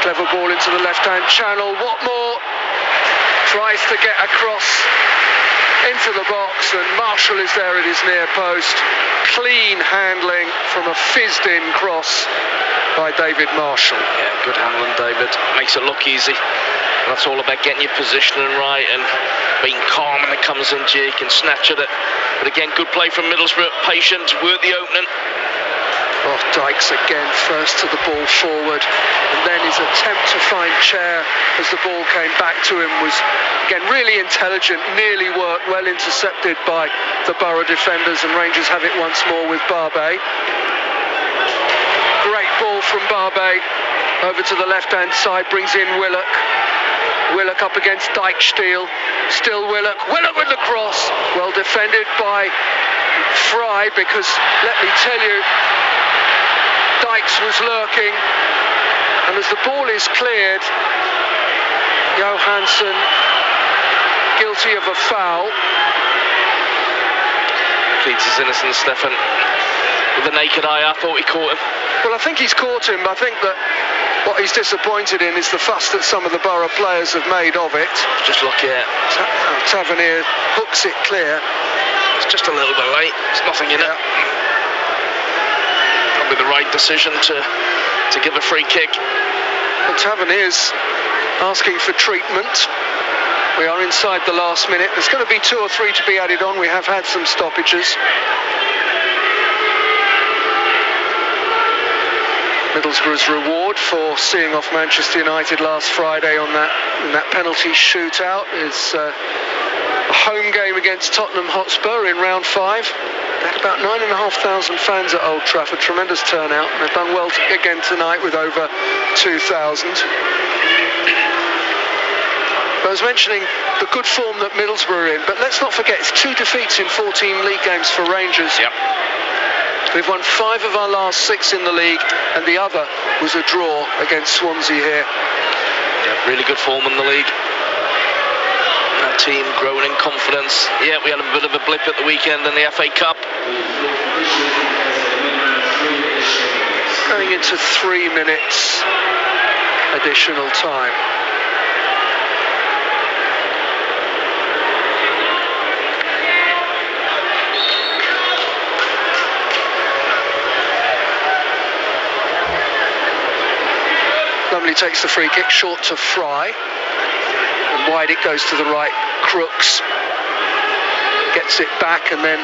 Clever ball into the left-hand channel. Watmore tries to get across into the box, and Marshall is there at his near post. Clean handling from a fizzed-in cross by David Marshall. Yeah, good handling, David. Makes it look easy. That's all about getting your positioning right and being calm when it comes into you. You can snatch at it. But again, good play from Middlesbrough. Patient, work the opening. Oh, Dykes again, first to the ball forward, and then his attempt to find Chair as the ball came back to him was, again, really intelligent, nearly worked, well intercepted by the Borough defenders, and Rangers have it once more with Barbe. Great ball from Barbe, over to the left-hand side, brings in Willock. Willock up against Dijksteel, still Willock with the cross, well defended by Fry, because, let me tell you, Dykes was lurking, and as the ball is cleared, Johansson guilty of a foul. Pleads his innocence, Stefan. With the naked eye, I thought he caught him. Well, I think he's caught him. I think that what he's disappointed in is the fuss that some of the Borough players have made of it. Just look here. Tavernier hooks it clear. It's just a little bit late. There's nothing in it. Probably the right decision to give a free kick. Well, Tavernier's asking for treatment. We are inside the last minute. There's going to be 2 or 3 to be added on. We have had some stoppages. Middlesbrough's reward for seeing off Manchester United last Friday in that penalty shootout is a home game against Tottenham Hotspur in round 5. They had about 9,500 fans at Old Trafford, tremendous turnout, and they've done well again tonight with over 2,000. I was mentioning the good form that Middlesbrough are in, but let's not forget it's 2 defeats in 14 league games for Rangers. Yep. We've won 5 of our last 6 in the league, and the other was a draw against Swansea here. Yeah, really good form in the league. Our team growing in confidence. Yeah, we had a bit of a blip at the weekend in the FA Cup. Going into 3 minutes additional time. Lumley takes the free kick, short to Fry, and wide it goes to the right. Crooks gets it back and then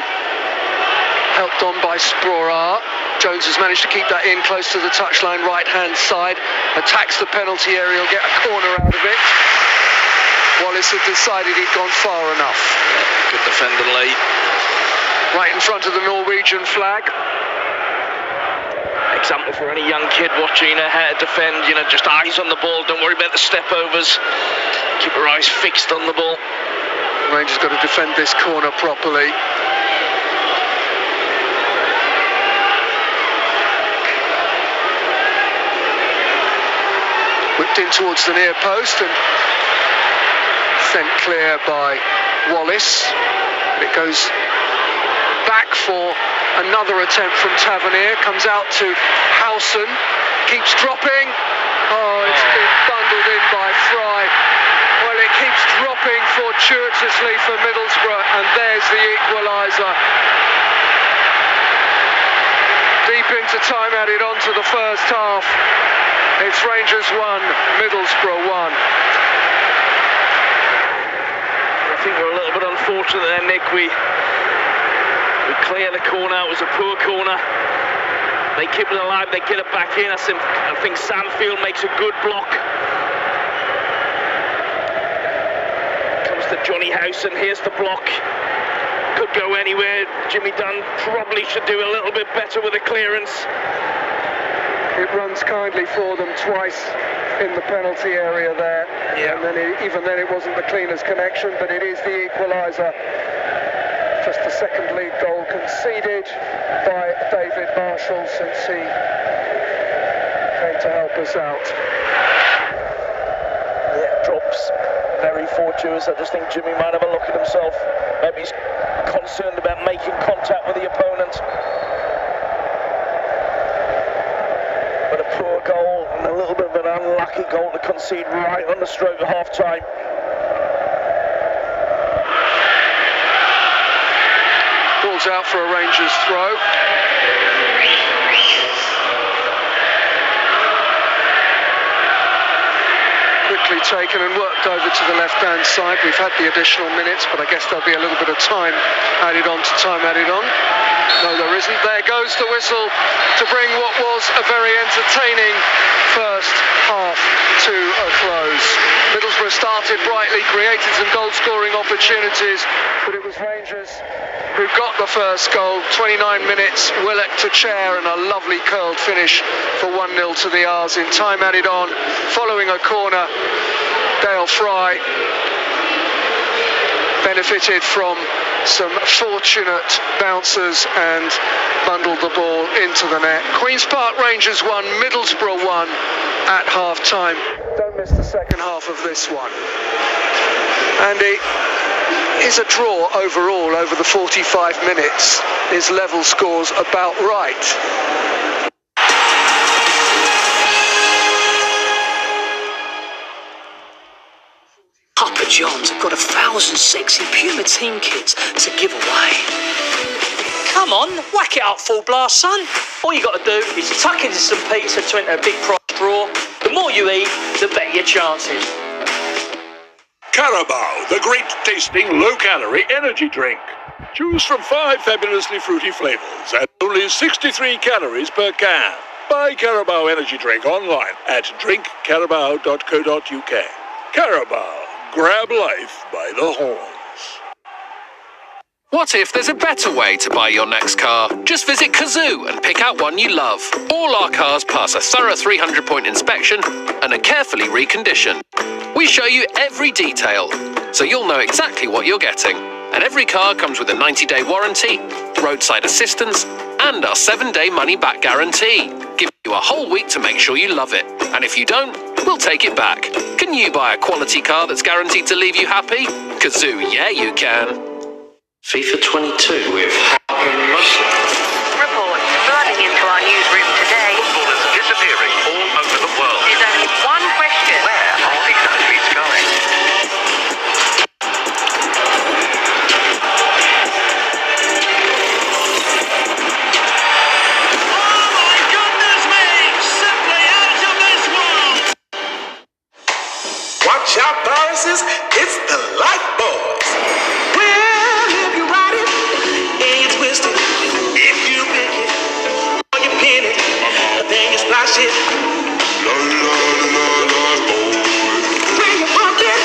helped on by Sporar. Jones has managed to keep that in close to the touchline, right hand side, attacks the penalty area, will get a corner out of it. Wallace had decided he'd gone far enough. Good defending late. Right in front of the Norwegian flag. Example for any young kid watching how to defend, just eyes on the ball, don't worry about the step overs, keep your eyes fixed on the ball. Rangers got to defend this corner properly. Whipped in towards the near post and sent clear by Wallace. It goes back for another attempt from Tavernier, comes out to Howson, keeps dropping. Oh, it's been bundled in by Fry. Well, it keeps dropping fortuitously for Middlesbrough, and there's the equaliser. Deep into time added on to the first half. It's Rangers 1, Middlesbrough 1. I think we're a little bit unfortunate there, Nick. We clear the corner. It was a poor corner. They keep it alive, they get it back in. I think Samfield makes a good block. Comes to Johnny Howson, here's the block. Could go anywhere. Jimmy Dunn probably should do a little bit better with the clearance. It runs kindly for them twice in the penalty area there. Yeah. And then even then it wasn't the cleanest connection, but it is the equaliser. Just the second league goal conceded by David Marshall since he came to help us out. Yeah, drops very fortuitous. I just think Jimmy might have a look at himself. Maybe he's concerned about making contact with the opponent. But a poor goal and a little bit of an unlucky goal to concede right on the stroke of half-time. Out for a Rangers throw. Quickly taken and worked over to the left-hand side. We've had the additional minutes, but I guess there'll be a little bit of time added on to time added on. No, there isn't. There goes the whistle to bring what was a very entertaining first half to a close. Middlesbrough started brightly, created some goal-scoring opportunities, but it was Rangers who got the first goal. 29 minutes, Willock to Chair, and a lovely curled finish for 1-0 to the R's. In time added on, following a corner, Dale Fry benefited from some fortunate bouncers and bundled the ball into the net. Queen's Park Rangers 1, Middlesbrough 1 at half-time. Don't miss the second half of this one. Andy, is a draw overall over the 45 minutes. His level scores about right. Papa John's have got 1,000 sexy Puma team kits to give away. Come on, whack it up full blast, son. All you got to do is tuck into some pizza to enter a big prize draw. The more you eat, the better your chances. Carabao, the great tasting low-calorie energy drink. Choose from 5 fabulously fruity flavours at only 63 calories per can. Buy Carabao Energy Drink online at drinkcarabao.co.uk. Carabao, grab life by the horns. What if there's a better way to buy your next car? Just visit Kazoo and pick out one you love. All our cars pass a thorough 300-point inspection and are carefully reconditioned. We show you every detail, so you'll know exactly what you're getting. And every car comes with a 90-day warranty, roadside assistance, and our 7-day money-back guarantee. Give you a whole week to make sure you love it. And if you don't, we'll take it back. Can you buy a quality car that's guaranteed to leave you happy? Kazoo, yeah you can. FIFA 22 with Muslim. Reports flooding into our newsroom today. Footballers disappearing all over the world. There's only one question. Where are these athletes going? Oh my goodness me! Simply out of this world! Watch out, viruses. It's the Life Boys. Well, if you ride it and you twist it, if you pick it or you pin it, then you splash it. La la la la boy. When you pump it,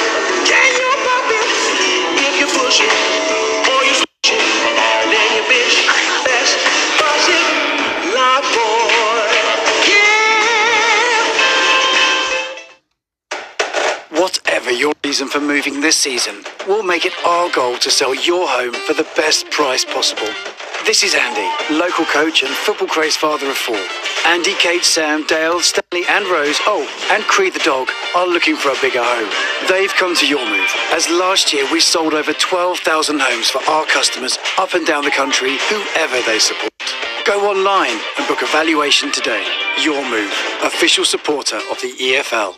can you pump it? If you push it or you switch it, then you bitch, bash, push it, Life Boy. Yeah. Whatever your reason for moving this season, we'll make it our goal to sell your home for the best price possible. This is Andy, local coach and football craze father of 4. Andy, Kate, Sam, Dale, Stanley and Rose, and Creed the dog, are looking for a bigger home. They've come to your move, as last year we sold over 12,000 homes for our customers up and down the country, whoever they support. Go online and book a valuation today. Your move, official supporter of the EFL.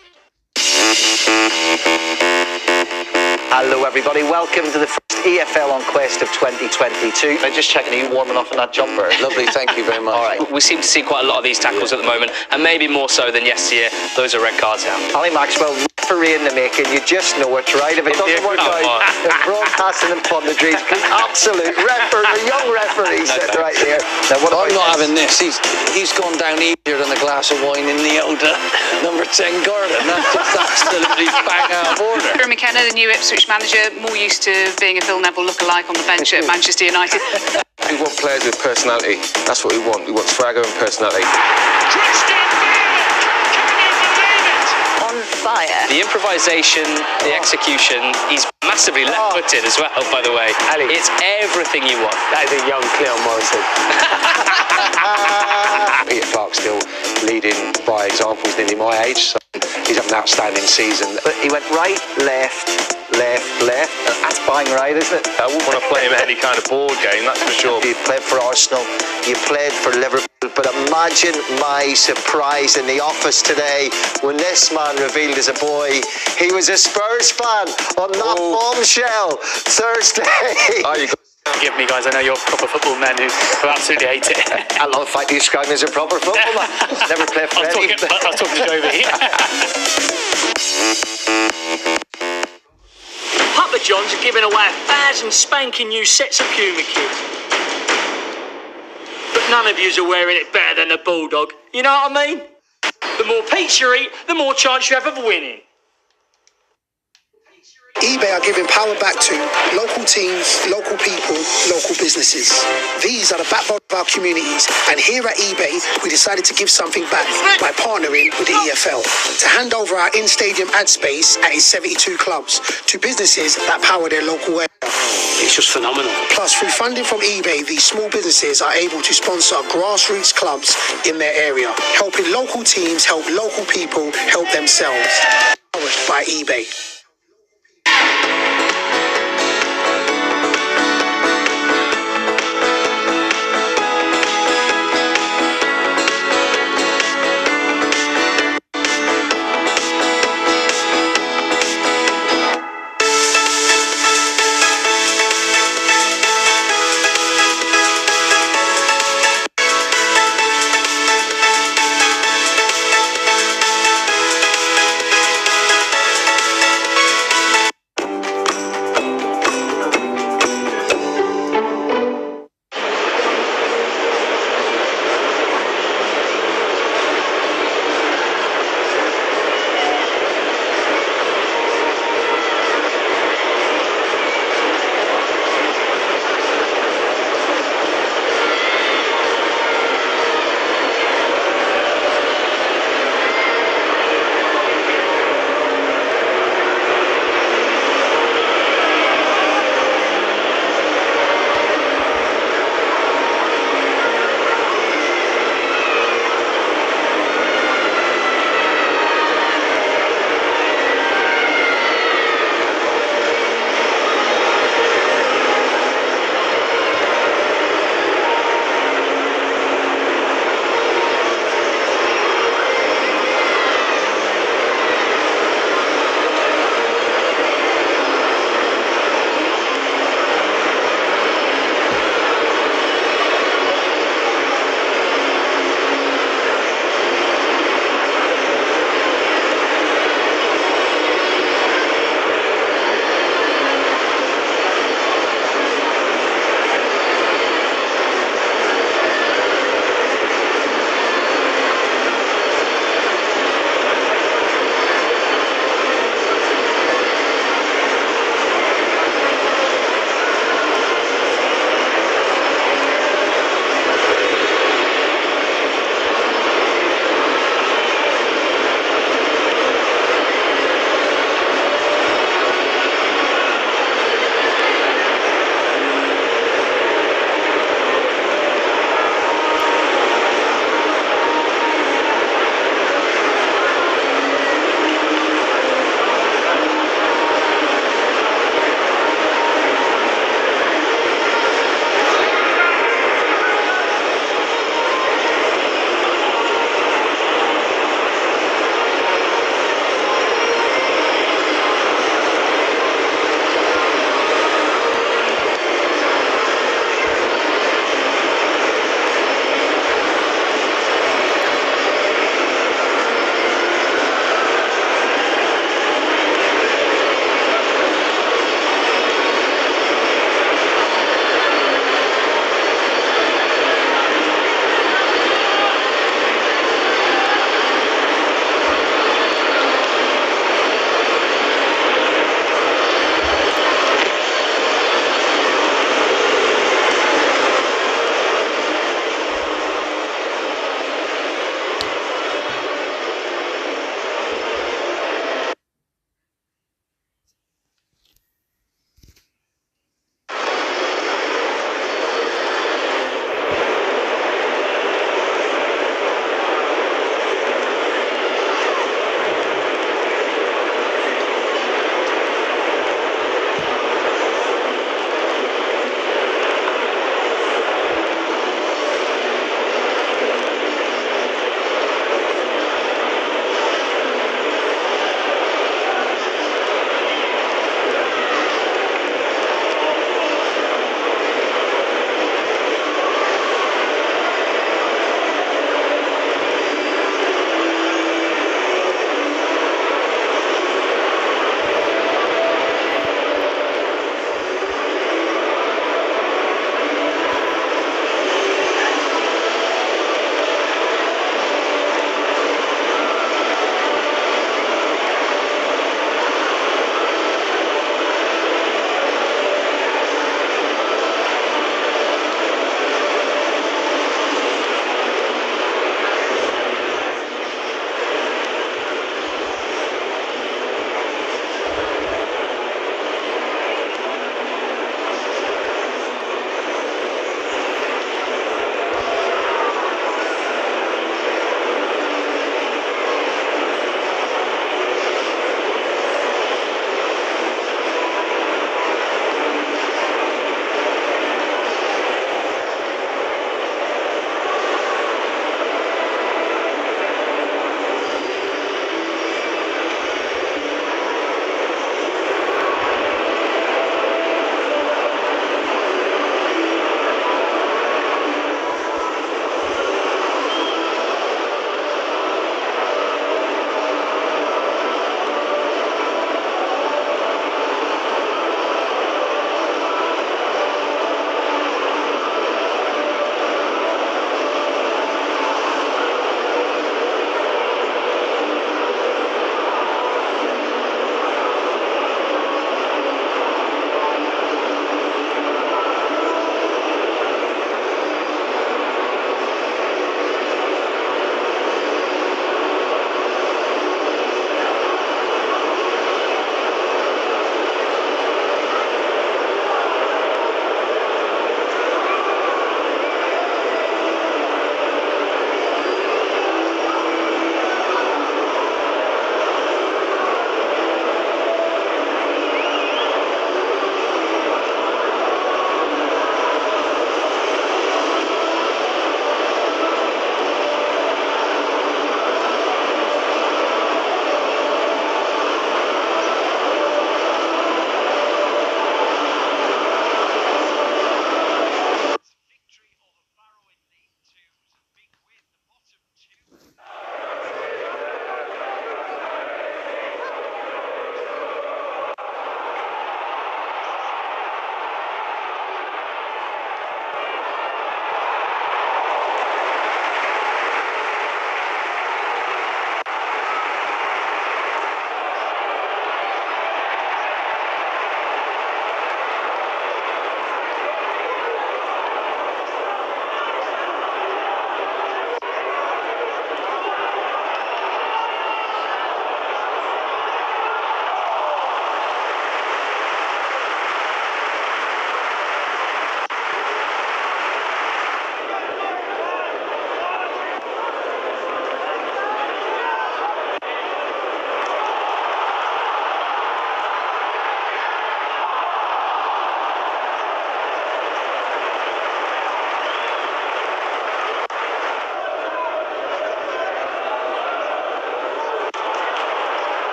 Hello everybody, welcome to the first EFL on Quest of 2022. I'm just checking you warming off in that jumper. Lovely, thank you very much. All right. We seem to see quite a lot of these tackles at the moment, and maybe more so than yesteryear. Those are red cards now. Ali Maxwell, referee in the making, you just know it's right. If it doesn't work out, the broadcasting and punditry, absolute referee, young referee sitting right here. Now, what I'm not having this. He's gone down easier than a glass of wine in the old number 10 garden. That's just absolutely bang out of order. Kieran McKenna, the new Ipswich manager, more used to being a Phil Neville lookalike on the bench at Manchester United. We want players with personality. That's what we want. We want swagger and personality. On fire. The improvisation, the execution, he's massively left-footed as well, by the way. Ali. It's everything you want. That is a young Cleo Morrison. Peter Clark's still leading by example. He's nearly my age, so he's having an outstanding season. But he went right, left. That's bang right, isn't it? I wouldn't want to play him at any kind of board game, that's for sure. You played for Arsenal, you played for Liverpool, but imagine my surprise in the office today when this man revealed as a boy he was a Spurs fan on that bombshell Thursday. Oh, you Forgive me, guys. I know you're proper football men who absolutely hate it. I love the fact you describe me as a proper footballer. Never played for any. I was talking to Jovi. Papa John's are giving away 1,000 spanking new sets of Puma kits. But none of yous are wearing it better than the Bulldog. You know what I mean? The more pizza you eat, the more chance you have of winning. eBay are giving power back to local teams, local people, local businesses. These are the backbone of our communities, and here at eBay, we decided to give something back by partnering with the EFL to hand over our in-stadium ad space at its 72 clubs to businesses that power their local area. It's just phenomenal. Plus, through funding from eBay, these small businesses are able to sponsor grassroots clubs in their area, helping local teams help local people help themselves. Powered by eBay.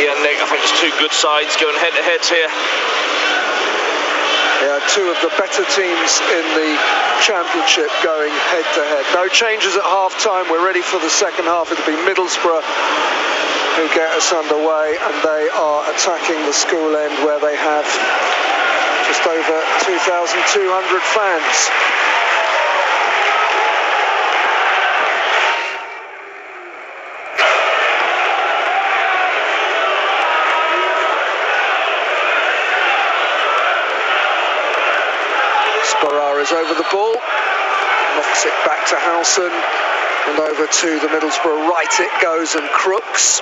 Yeah, Nick, I think there's two good sides going head-to-head here. Yeah, two of the better teams in the championship going head-to-head. No changes at half-time. We're ready for the second half. It'll be Middlesbrough who get us underway, and they are attacking the school end where they have just over 2,200 fans. Is over the ball, knocks it back to Howson, and over to the Middlesbrough right it goes, and Crooks.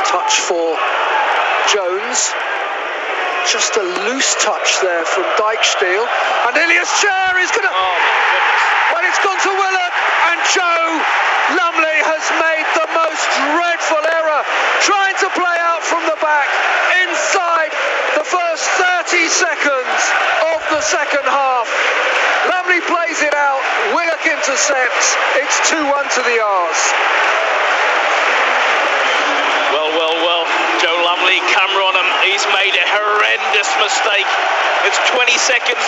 Touch for Jones. Just a loose touch there from Dijksteel, and Ilias Chair is going to... Well, it's gone to Willock, and Joe Lumley has made the most dreadful error, trying to play out from the back inside the first 30 seconds of the second half. Lumley plays it out, Willock intercepts, it's 2-1 to the R's. Well, Joe Lumley, camera on him, he's made a horrendous mistake. It's 20 seconds,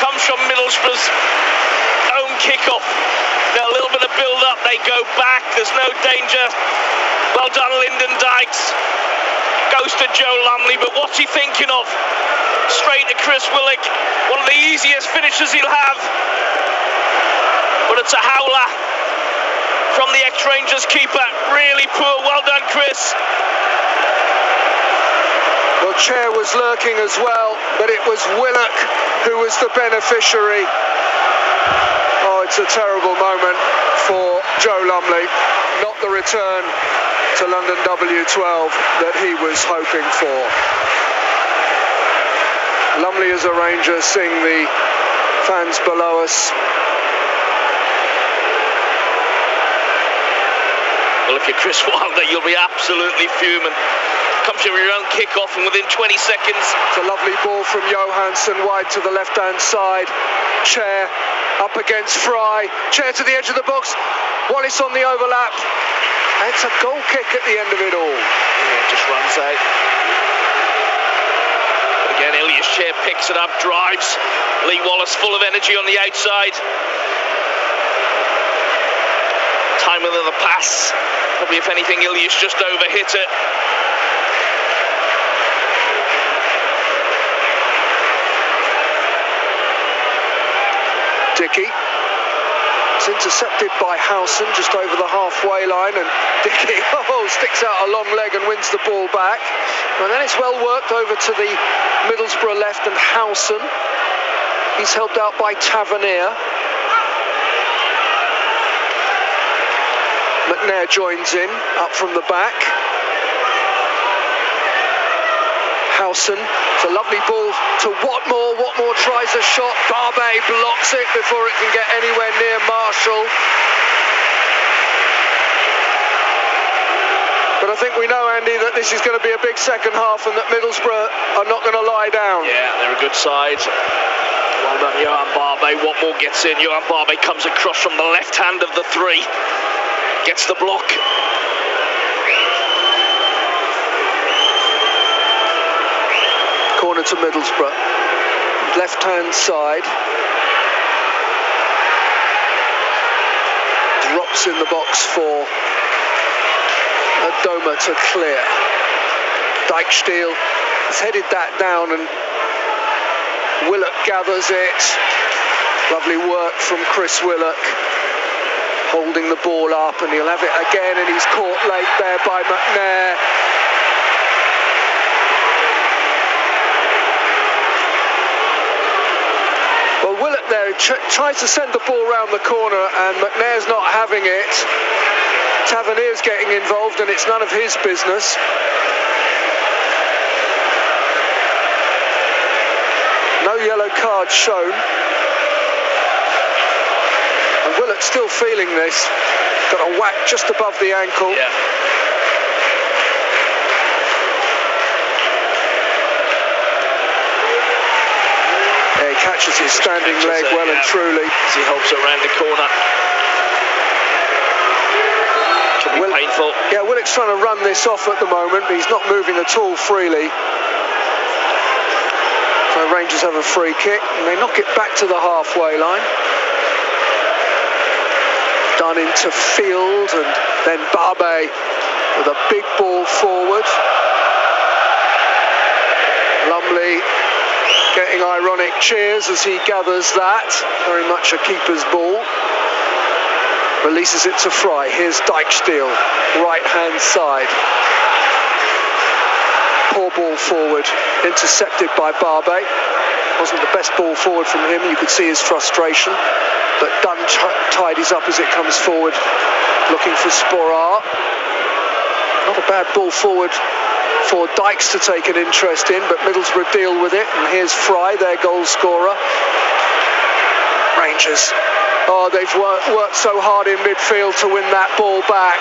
comes from Middlesbrough's own kick-off. Now a little bit of build-up, they go back, there's no danger. Well done, Lyndon Dykes. Goes to Joe Lumley, but what's he thinking of? Straight to Chris Willock, one of the easiest finishes he'll have. But it's a howler from the ex-Rangers keeper. Really poor, well done, Chris. Well, Chair was lurking as well, but it was Willock who was the beneficiary. Oh, it's a terrible moment for Joe Lumley. Not the return to London W12 that he was hoping for. Lumley as a Ranger, seeing the fans below us. Well, if you're Chris Wilder, you'll be absolutely fuming. Comes from your own kick-off, and within 20 seconds... It's a lovely ball from Johansson, wide to the left-hand side. Chair up against Fry. Chair to the edge of the box. Wallace on the overlap. And it's a goal kick at the end of it all. Yeah, just runs out. Again, Ilias Chair picks it up, drives. Lee Wallace full of energy on the outside. Timing of the pass. Probably, if anything, Ilias just overhit it. Dickey. It's intercepted by Howson just over the halfway line, and Dickey sticks out a long leg and wins the ball back. And then it's well worked over to the Middlesbrough left, and Howson. He's helped out by Tavernier. McNair joins in up from the back. Howson, it's a lovely ball to Watmore. Watmore tries a shot. Barbet blocks it before it can get anywhere near Marshall. But I think we know, Andy, that this is going to be a big second half, and that Middlesbrough are not going to lie down. Yeah, they're a good side. Well done, Johan Barbet. Watmore gets in. Johan Barbet comes across from the left hand of the three. Gets the block. Corner to Middlesbrough. Left-hand side. Drops in the box for Adoma to clear. Dijksteel has headed that down, and Willock gathers it. Lovely work from Chris Willock, holding the ball up, and he'll have it again, and he's caught late there by McNair. Well, Willock there tries to send the ball round the corner, and McNair's not having it. Tavernier's getting involved, and it's none of his business. No yellow card shown. And Willock's still feeling this. Got a whack just above the ankle. Yeah. He catches his standing leg well and truly. As he helps it around the corner. Can be painful. Yeah, Willock's trying to run this off at the moment, but he's not moving at all freely. So Rangers have a free kick, and they knock it back to the halfway line. Done into field, and then Barbe with a big ball forward. Lumley getting ironic cheers as he gathers that. Very much a keeper's ball. Releases it to Fry. Here's Dijksteel, right-hand side. Poor ball forward, intercepted by Barbe. Wasn't the best ball forward from him. You could see his frustration. But Dunn tidies up as it comes forward, looking for Sporar. Not a bad ball forward for Dykes to take an interest in, but Middlesbrough deal with it. And here's Fry, their goal scorer. Rangers. Oh, they've worked so hard in midfield to win that ball back.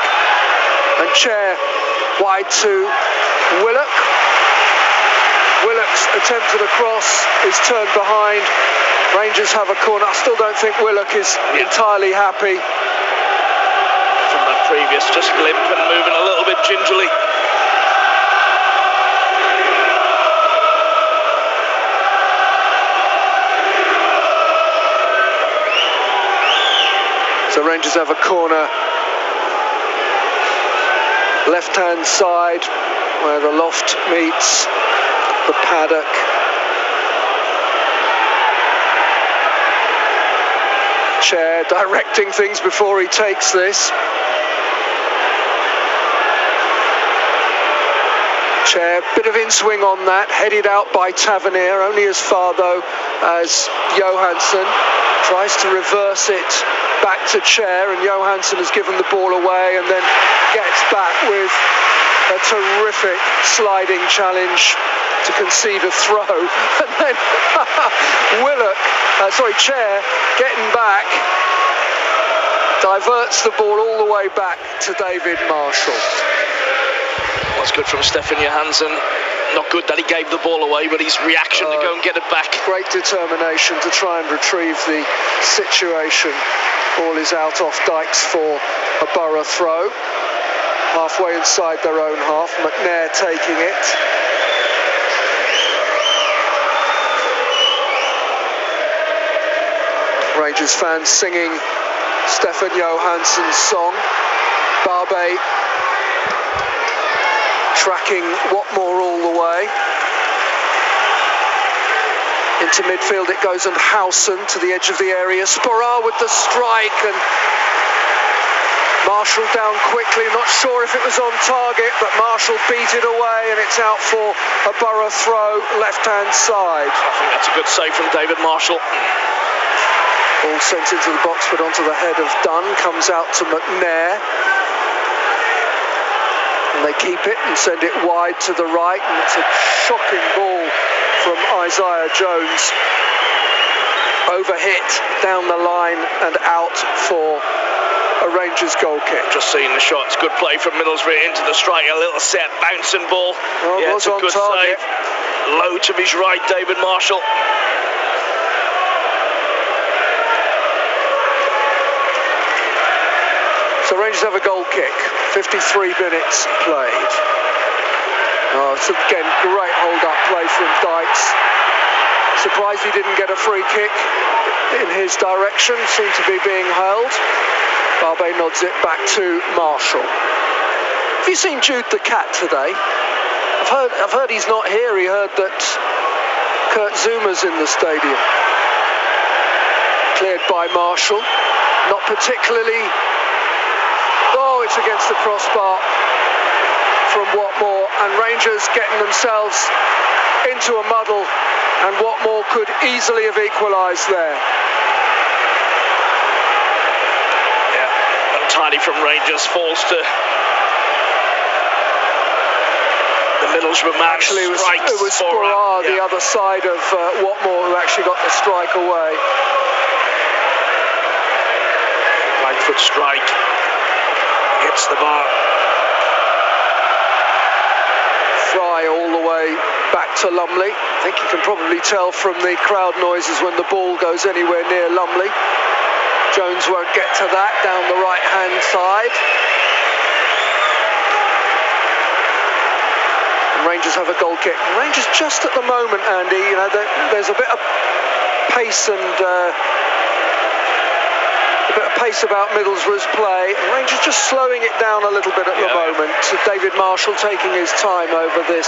And Chair wide to Willock. Willock's attempt at a cross is turned behind. Rangers have a corner. I still don't think Willock is entirely happy. From that previous, just limp and moving a little bit gingerly. So Rangers have a corner, left-hand side, where the loft meets the paddock. Chair directing things before he takes this. Chair, bit of in-swing on that, headed out by Tavernier, only as far though as Johansson. Tries to reverse it back to Chair, and Johansson has given the ball away and then gets back with a terrific sliding challenge to concede a throw. And then Chair getting back, diverts the ball all the way back to David Marshall. That's good from Stefan Johansson. Not good that he gave the ball away, but his reaction to go and get it back. Great determination to try and retrieve the situation. Ball is out off Dykes for a Borough throw. Halfway inside their own half. McNair taking it. Rangers fans singing Stefan Johansson's song. Barbe tracking Watmore all the way. Into midfield it goes, and Howson to the edge of the area. Sporar with the strike, and Marshall down quickly. Not sure if it was on target, but Marshall beat it away, and it's out for a Borough throw, left-hand side. I think that's a good save from David Marshall. Ball sent into the box, but onto the head of Dunn. Comes out to McNair. And they keep it and send it wide to the right, and it's a shocking ball from Isaiah Jones. Overhit down the line and out for a Rangers goal kick. Just seeing the shot. It's good play from Middlesbrough into the strike. A little set bouncing ball. Well, yeah, was it's a on good target. save. Low to his right, David Marshall. So Rangers have a goal kick. 53 minutes played. Oh, it's again great hold-up play from Dykes. Surprised he didn't get a free kick in his direction. Seemed to be being held. Barbe nods it back to Marshall. Have you seen Jude the Cat today? I've heard he's not here. He heard that Kurt Zuma's in the stadium. Cleared by Marshall. Not particularly. Oh, it's against the crossbar from Watmore, and Rangers getting themselves into a muddle, and Watmore could easily have equalised there. Yeah, untidy from Rangers, falls to the Middlesbrough man. Actually, it was Sporar, the other side of Watmore, who actually got the strike away. Right foot strike. Hits the bar. Fry all the way back to Lumley. I think you can probably tell from the crowd noises when the ball goes anywhere near Lumley. Jones won't get to that, down the right-hand side. Rangers have a goal kick. Rangers just at the moment, Andy, you know, there's a bit of pace and about Middlesbrough's play. Rangers just slowing it down a little bit at the moment. So David Marshall taking his time over this.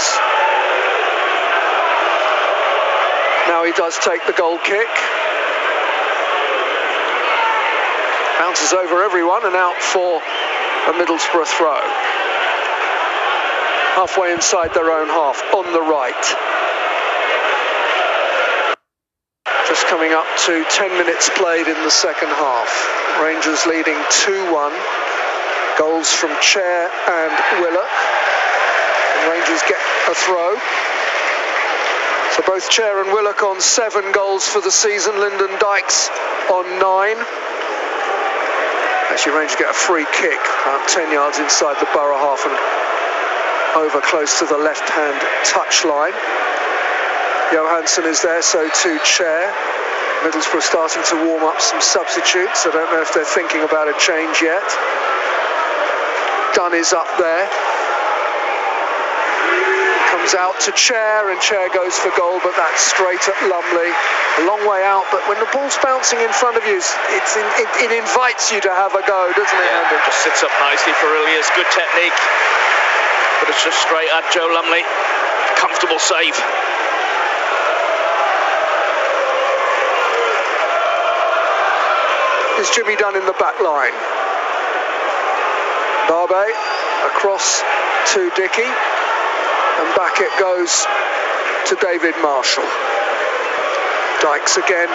Now he does take the goal kick. Bounces over everyone and out for a Middlesbrough throw. Halfway inside their own half, on the right. Just coming up to 10 minutes played in the second half. Rangers leading 2-1. Goals from Chair and Willock. And Rangers get a throw. So both Chair and Willock on 7 goals for the season. Lyndon Dykes on 9. Actually, Rangers get a free kick about 10 yards inside the Borough half and over close to the left-hand touchline. Johansson is there, so too Chair. Middlesbrough starting to warm up some substitutes. I don't know if they're thinking about a change yet. Dunn is up there. Comes out to Chair, and Chair goes for goal, but that's straight at Lumley. A long way out, but when the ball's bouncing in front of you, it invites you to have a go, doesn't it, Andy? Just sits up nicely for Ilias. Good technique. But it's just straight at Joe Lumley. Comfortable save. Is Jimmy Dunn in the back line. Barbe across to Dickey, and back it goes to David Marshall. Dykes again,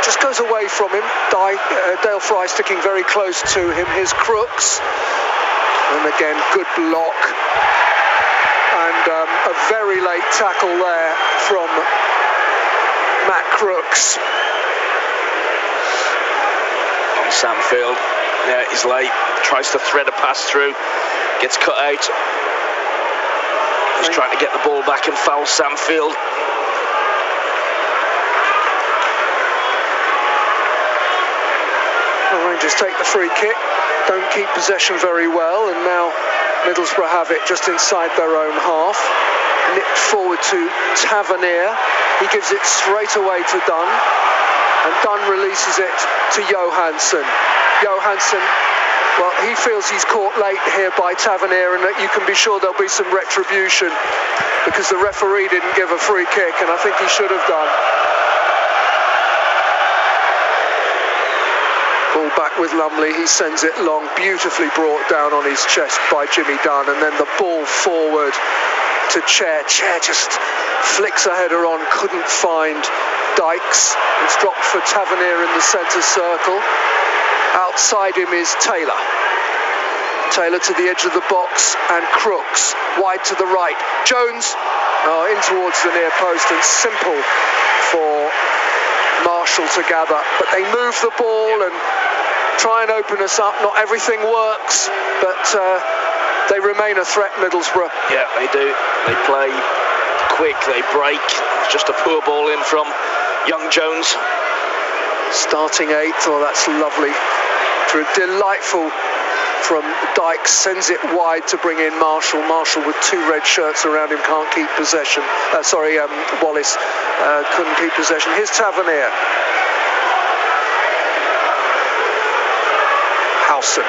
just goes away from him. Dale Fry sticking very close to him. His Crooks, and again good block, and a very late tackle there from Matt Crooks. Samfield, yeah, he's late, tries to thread a pass through, gets cut out. He's trying to get the ball back and fouls Samfield. The Rangers take the free kick, don't keep possession very well, and now Middlesbrough have it just inside their own half. Nipped forward to Tavernier, he gives it straight away to Dunn. And Dunn releases it to Johansson. Johansson, well, he feels he's caught late here by Tavernier, and that you can be sure there'll be some retribution because the referee didn't give a free kick, and I think he should have done. Ball back with Lumley, he sends it long, beautifully brought down on his chest by Jimmy Dunn, and then the ball forward to Chair. Chair just flicks a header on, couldn't find Dykes. It's dropped for Tavernier in the centre circle. Outside him is Taylor. Taylor to the edge of the box, and Crooks wide to the right. Jones in towards the near post, and simple for Marshall to gather. But they move the ball and try and open us up. Not everything works, but they remain a threat, Middlesbrough. Yeah, they do. They play quick, they break. It's just a poor ball in from young Jones. Starting 8th, oh, that's lovely. Delightful from Dykes, sends it wide to bring in Marshall. Marshall with 2 red shirts around him, can't keep possession. Wallace couldn't keep possession. Here's Tavernier. Howson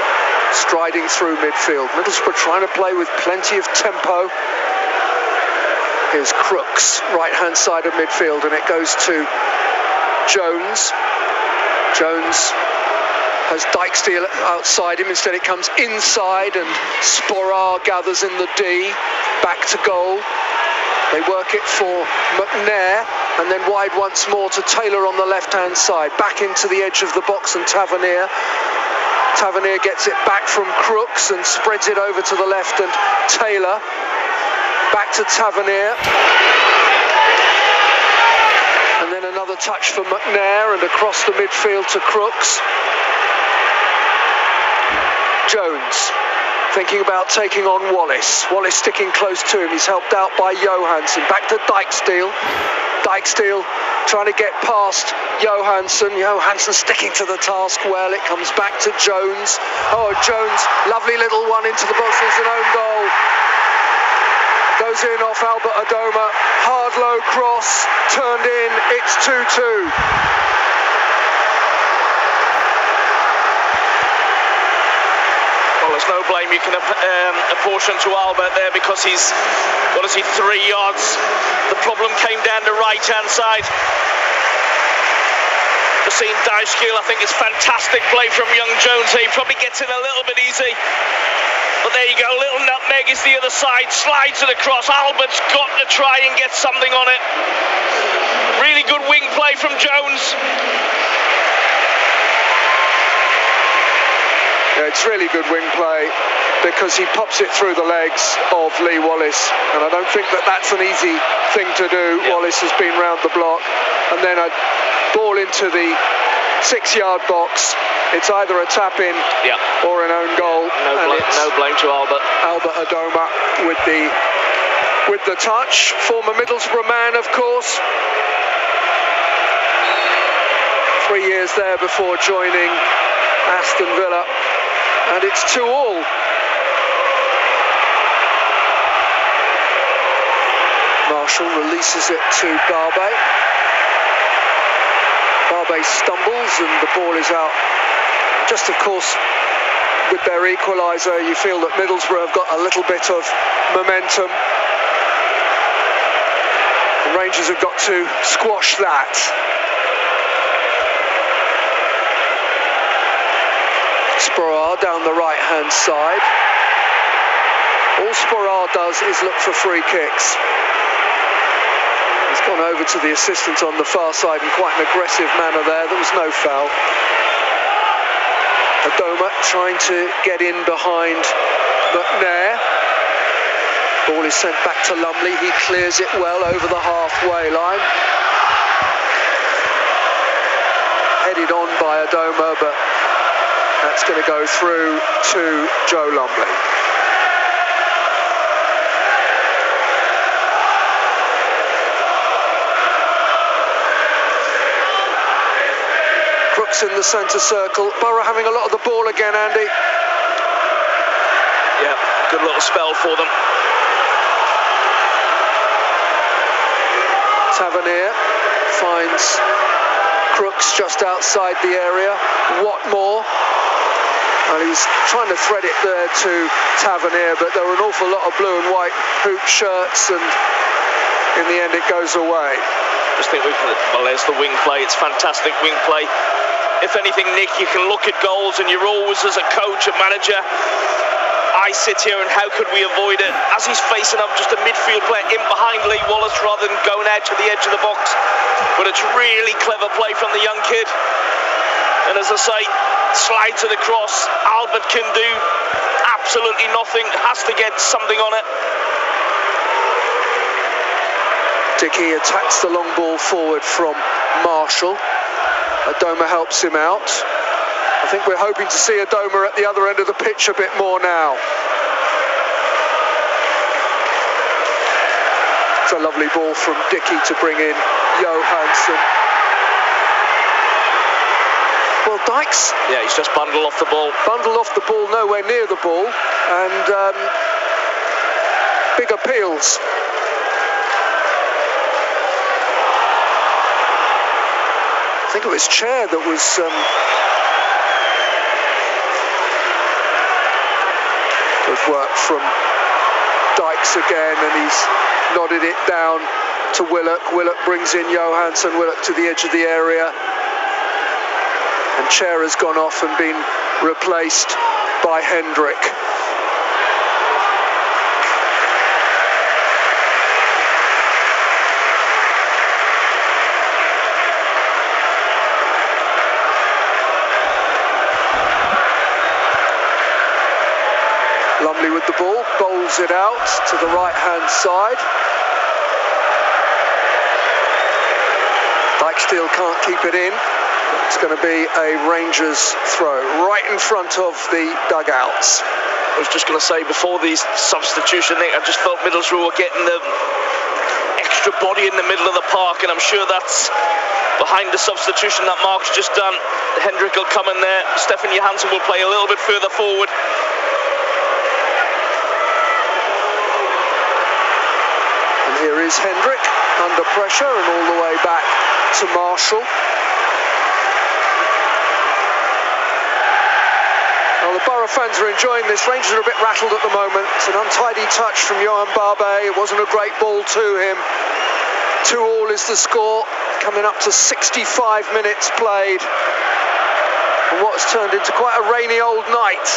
striding through midfield. Middlesbrough trying to play with plenty of tempo. Here's Crooks, right-hand side of midfield, and it goes to Jones. Jones has Dykesdale outside him. Instead it comes inside, and Sporar gathers in the D. Back to goal. They work it for McNair, and then wide once more to Taylor on the left-hand side. Back into the edge of the box, and Tavernier. Tavernier gets it back from Crooks and spreads it over to the left, and Taylor. Back to Tavernier. And then another touch for McNair, and across the midfield to Crooks. Jones thinking about taking on Wallace. Wallace sticking close to him. He's helped out by Johansson. Back to Dykesdale. Dykesdale trying to get past Johansson. Johansson sticking to the task well. It comes back to Jones. Oh, Jones, lovely little one into the box. It's an own goal. Goes goes in off Albert Adoma. Hard low cross, turned in, it's 2-2. Well, there's no blame you can apportion to Albert there because he's, 3 yards. The problem came down the right-hand side. Seen Dyskill, I think it's fantastic play from young Jones. He probably gets in a little bit easy. But there you go, little nutmeg is the other side, slides it across. Albert's got to try and get something on it. Really good wing play from Jones. Yeah, it's really good wing play because he pops it through the legs of Lee Wallace, and I don't think that's an easy thing to do. Yeah. Wallace has been round the block, and then a ball into the 6-yard box. It's either a tap-in or an own goal. No blame to Albert. Albert Adoma with the touch. Former Middlesbrough man, of course. 3 years there before joining Aston Villa. And it's 2-2. Marshall releases it to Barbe. Barbe stumbles and the ball is out. Just, of course, with their equaliser, you feel that Middlesbrough have got a little bit of momentum. The Rangers have got to squash that. Sporar down the right-hand side. All Sporar does is look for free kicks. He's gone over to the assistant on the far side in quite an aggressive manner there. There was no foul. Adoma trying to get in behind McNair. Ball is sent back to Lumley. He clears it well over the halfway line. Headed on by Adoma, but that's going to go through to Joe Lumley. Crooks in the centre circle. Borough having a lot of the ball again, Andy. Yeah, good little spell for them. Tavernier finds Crooks just outside the area. Watmore. And he's trying to thread it there to Tavernier, but there were an awful lot of blue and white hoop shirts, and in the end it goes away. Just think, well, there's the wing play. It's fantastic wing play. If anything, Nick, you can look at goals and you're always, as a coach, a manager, I sit here and how could we avoid it? As he's facing up just a midfield player in behind Lee Wallace rather than going out to the edge of the box. But it's really clever play from the young kid. And as I say, slides it across. Albert can do absolutely nothing, has to get something on it. Dickey attacks the long ball forward from Marshall. Adoma helps him out. I think we're hoping to see Adoma at the other end of the pitch a bit more now. It's a lovely ball from Dickey to bring in Johansson. Well, Dykes... Yeah, he's just bundled off the ball. Bundled off the ball, nowhere near the ball. And big appeals. I think it was Chair that was... good work from Dykes again, and he's nodded it down to Willock. Willock brings in Johansson. Willock to the edge of the area. And Chair has gone off and been replaced by Hendrick. Lumley with the ball, bowls it out to the right-hand side. Dyksdale can't keep it in. It's going to be a Rangers throw right in front of the dugouts. I was just going to say, before these substitution, I just felt Middlesbrough were getting the extra body in the middle of the park, and I'm sure that's behind the substitution that Mark's just done. Hendrick will come in there. Stefan Johansson will play a little bit further forward. here is Hendrick under pressure and all the way back to Marshall. Well, the Borough fans are enjoying this. Rangers are a bit rattled at the moment. It's an untidy touch from Johan Barbe. It wasn't a great ball to him. 2-2 is the score, coming up to 65 minutes played on what has turned into quite a rainy old night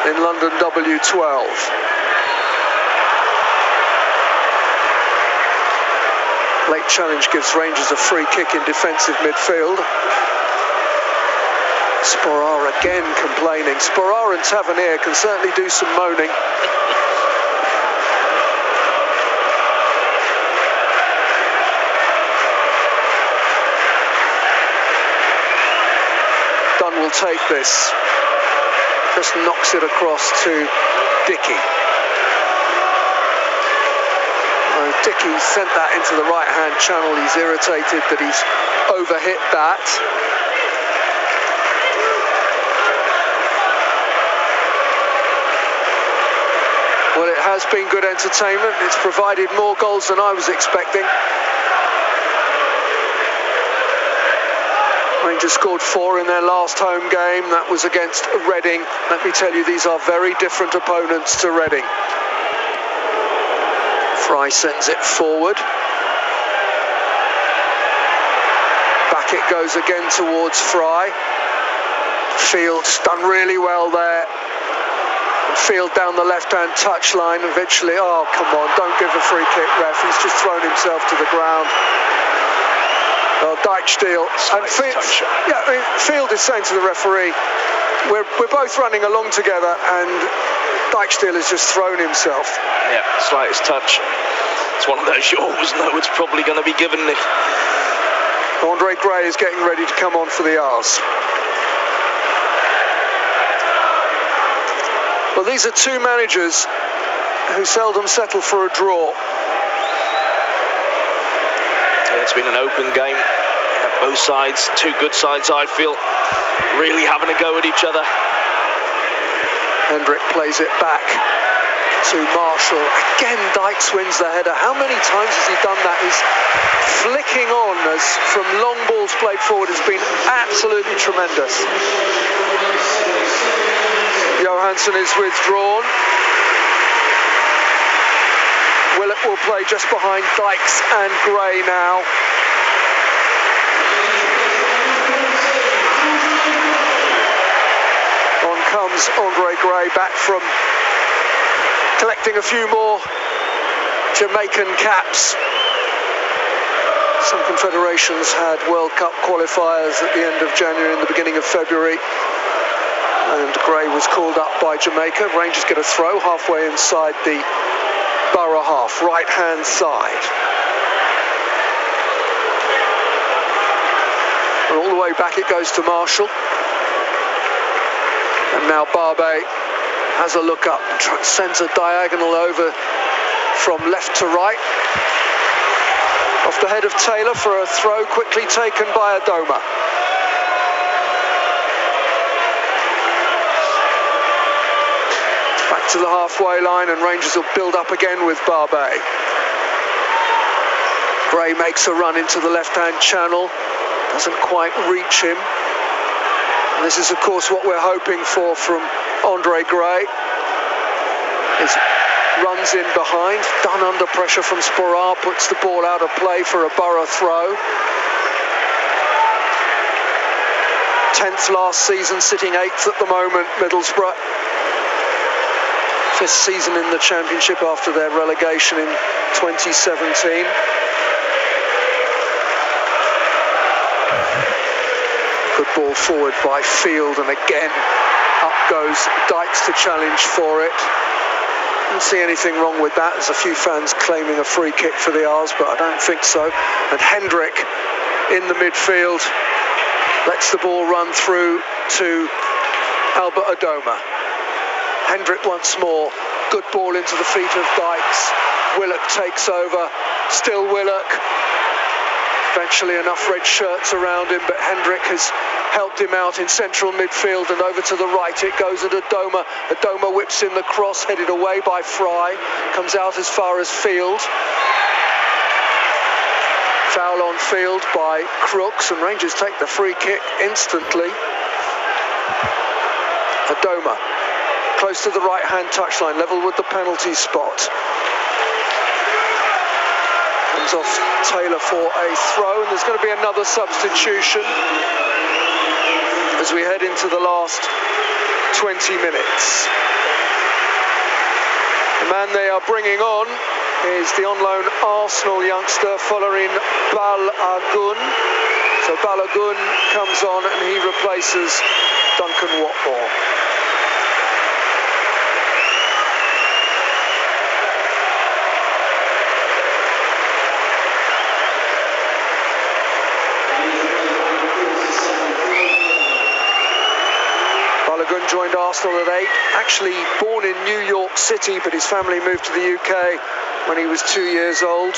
in London W12. Late challenge gives Rangers a free kick in defensive midfield. Sporar again complaining. Sporar and Tavernier can certainly do some moaning. Dunn will take this. Just knocks it across to Dickey. Dickey sent that into the right-hand channel. He's irritated that he's overhit that. Well, it has been good entertainment. It's provided more goals than I was expecting. Rangers scored 4 in their last home game. That was against Reading. Let me tell you, these are very different opponents to Reading. Fry sends it forward. Back it goes again towards Fry. Field's done really well there. Field down the left-hand touchline. Eventually, oh, come on, don't give a free kick, ref. He's just thrown himself to the ground. Oh, Dijksteel. And Field is saying to the referee, we're both running along together, and Dijksteel has just thrown himself. Yeah, slightest touch. It's one of those you always know it's probably going to be given, Nick. Andre Gray is getting ready to come on for the R's. Well, these are two managers who seldom settle for a draw. Yeah, it's been an open game at both sides. Two good sides, I feel, really having a go at each other. Hendrick plays it back to Marshall. Again, Dykes wins the header. How many times has he done that? He's flicking on as from long balls played forward has been absolutely tremendous. Johansson is withdrawn. Willett will play just behind Dykes and Gray now. On comes Andre Gray back from collecting a few more Jamaican caps. Some confederations had World Cup qualifiers at the end of January and the beginning of February. And Gray was called up by Jamaica. Rangers get a throw halfway inside the Borough half, right-hand side. And all the way back it goes to Marshall. And now Barbe has a look up, sends a diagonal over from left to right. Off the head of Taylor for a throw, quickly taken by Adoma. Back to the halfway line, and Rangers will build up again with Barbe. Gray makes a run into the left-hand channel, doesn't quite reach him. And this is, of course, what we're hoping for from Andre Gray. His runs in behind, done under pressure from Sporar, puts the ball out of play for a Borough throw. 10th last season, sitting 8th at the moment, Middlesbrough. 5th season in the Championship after their relegation in 2017. Good ball forward by Field, and again up goes Dykes to challenge for it. Didn't see anything wrong with that. There's a few fans claiming a free kick for the R's, but I don't think so. And Hendrick in the midfield lets the ball run through to Albert Adoma. Hendrick once more. Good ball into the feet of Dykes. Willock takes over. Still Willock. Eventually enough red shirts around him, but Hendrick has helped him out in central midfield, and over to the right it goes at Adoma. Adoma whips in the cross, headed away by Fry. Comes out as far as Field. Foul on field by Crooks, and Rangers take the free kick instantly. Adoma, close to the right-hand touchline, level with the penalty spot. Comes off Taylor for a throw, and there's going to be another substitution as we head into the last 20 minutes. The man they are bringing on is the on-loan Arsenal youngster Folarin Balogun. So Balogun comes on and he replaces Duncan Watmore. Balogun joined Arsenal at 8, actually born in New York City, but his family moved to the UK when he was 2 years old.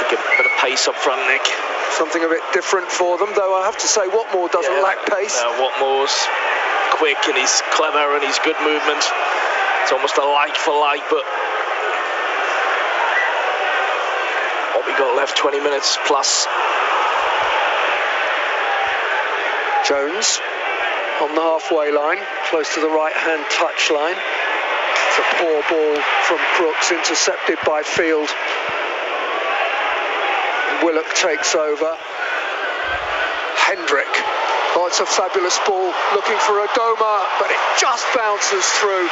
A bit of pace up front, Nick. Something a bit different for them, though I have to say Watmore doesn't lack pace. Watmore's quick and he's clever and he's good movement. It's almost a like for like, but what we got left, 20 minutes plus. Jones on the halfway line, close to the right-hand touch line. It's a poor ball from Crooks, intercepted by Field. Willock takes over. Hendrick. Oh, it's a fabulous ball, looking for Adoma, but it just bounces through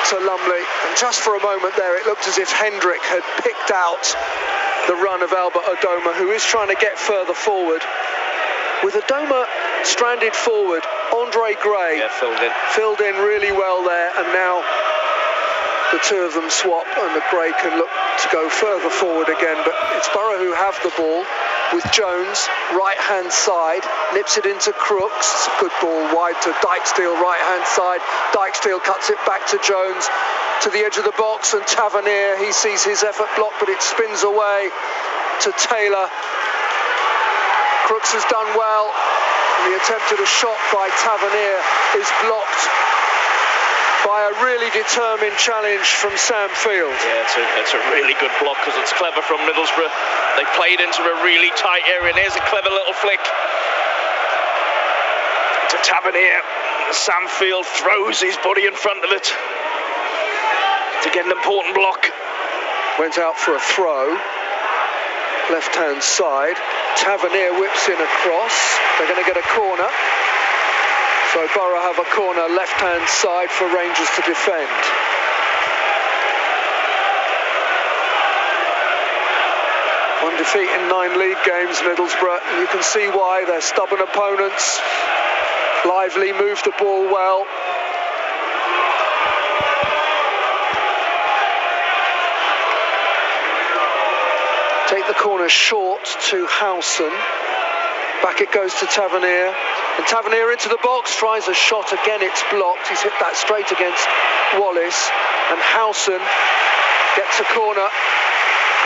to Lumley. And just for a moment there, it looked as if Hendrick had picked out the run of Albert Adoma, who is trying to get further forward. With Adoma stranded forward, Andre Gray filled in really well there, and now the two of them swap, and the Gray can look to go further forward again, but it's Borough who have the ball with Jones, right-hand side, nips it into Crooks. It's a good ball wide to Dykesteel, right-hand side. Dykesteel cuts it back to Jones, to the edge of the box, and Tavernier, he sees his effort blocked, but it spins away to Taylor. Crooks has done well, and the attempt at a shot by Tavernier is blocked by a really determined challenge from Sam Field. Yeah, it's a really good block because it's clever from Middlesbrough. They played into a really tight area, and here's a clever little flick to Tavernier. Sam Field throws his body in front of it to get an important block. Went out for a throw, left-hand side. Tavernier whips in across. They're going to get a corner. So Borough have a corner left-hand side for Rangers to defend. One defeat in 9 league games, Middlesbrough. And you can see why. They're stubborn opponents. Lively, move the ball well. Take the corner short to Howson. Back it goes to Tavernier. And Tavernier into the box, tries a shot again, it's blocked. He's hit that straight against Wallace. And Howson gets a corner.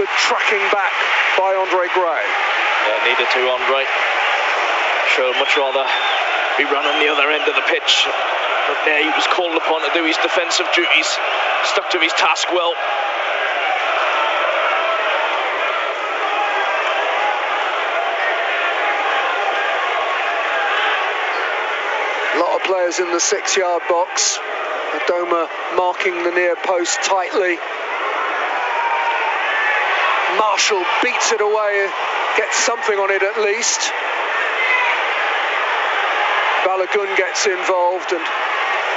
Good tracking back by Andre Gray. Yeah, needed to, Andre. Sure, much rather be running the other end of the pitch. But there he was called upon to do his defensive duties. Stuck to his task well. A lot of players in the 6-yard box. Adoma marking the near post tightly. Marshall beats it away, gets something on it at least. Balogun gets involved, and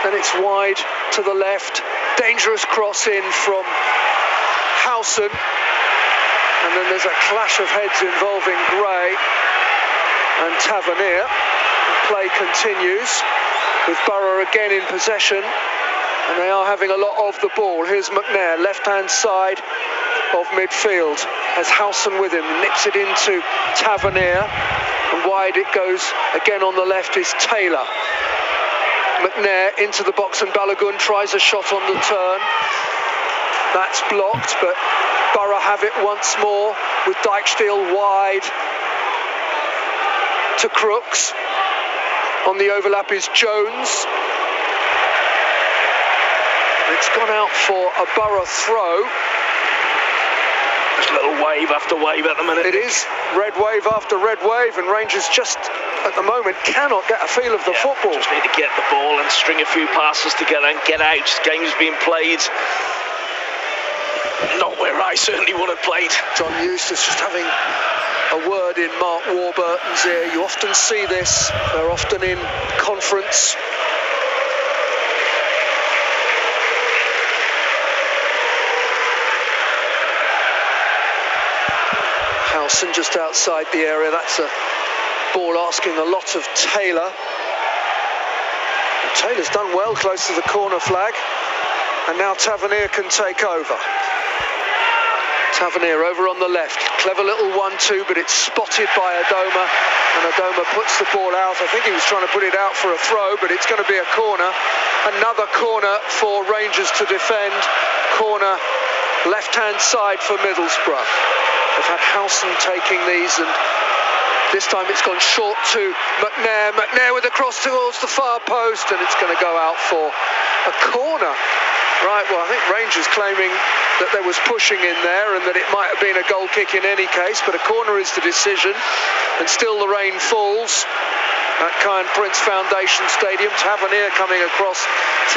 then it's wide to the left. Dangerous cross in from Howson. And then there's a clash of heads involving Gray and Tavernier. Play continues with Borough again in possession, and they are having a lot of the ball. Here's McNair, left-hand side of midfield, has Howson with him, nips it into Tavernier, and wide it goes again on the left is Taylor. McNair into the box, and Balogun tries a shot on the turn. That's blocked, but Borough have it once more with Dykesteel wide to Crooks. On the overlap is Jones. It's gone out for a Borough throw. Just a little wave after wave at the minute. It is red wave after red wave, and Rangers just at the moment cannot get a feel of the football. Just need to get the ball and string a few passes together and get out. Game's being played not where I certainly would have played. John Eustace just having a word in Mark Warburton's ear. You often see this. They're often in conference. Howson just outside the area. That's a ball asking a lot of Taylor. Taylor's done well close to the corner flag, and now Tavernier can take over. Tavernier over on the left, clever little 1-2, but it's spotted by Adoma, and Adoma puts the ball out. I think he was trying to put it out for a throw, but it's going to be a corner. Another corner for Rangers to defend. Corner left-hand side for Middlesbrough. They've had Howson taking these, and this time it's gone short to McNair. McNair with a cross towards the far post, and it's going to go out for a corner. Right, well, I think Rangers claiming that there was pushing in there and that it might have been a goal kick in any case, but a corner is the decision, and still the rain falls at Kyan Prince Foundation Stadium. Tavernier coming across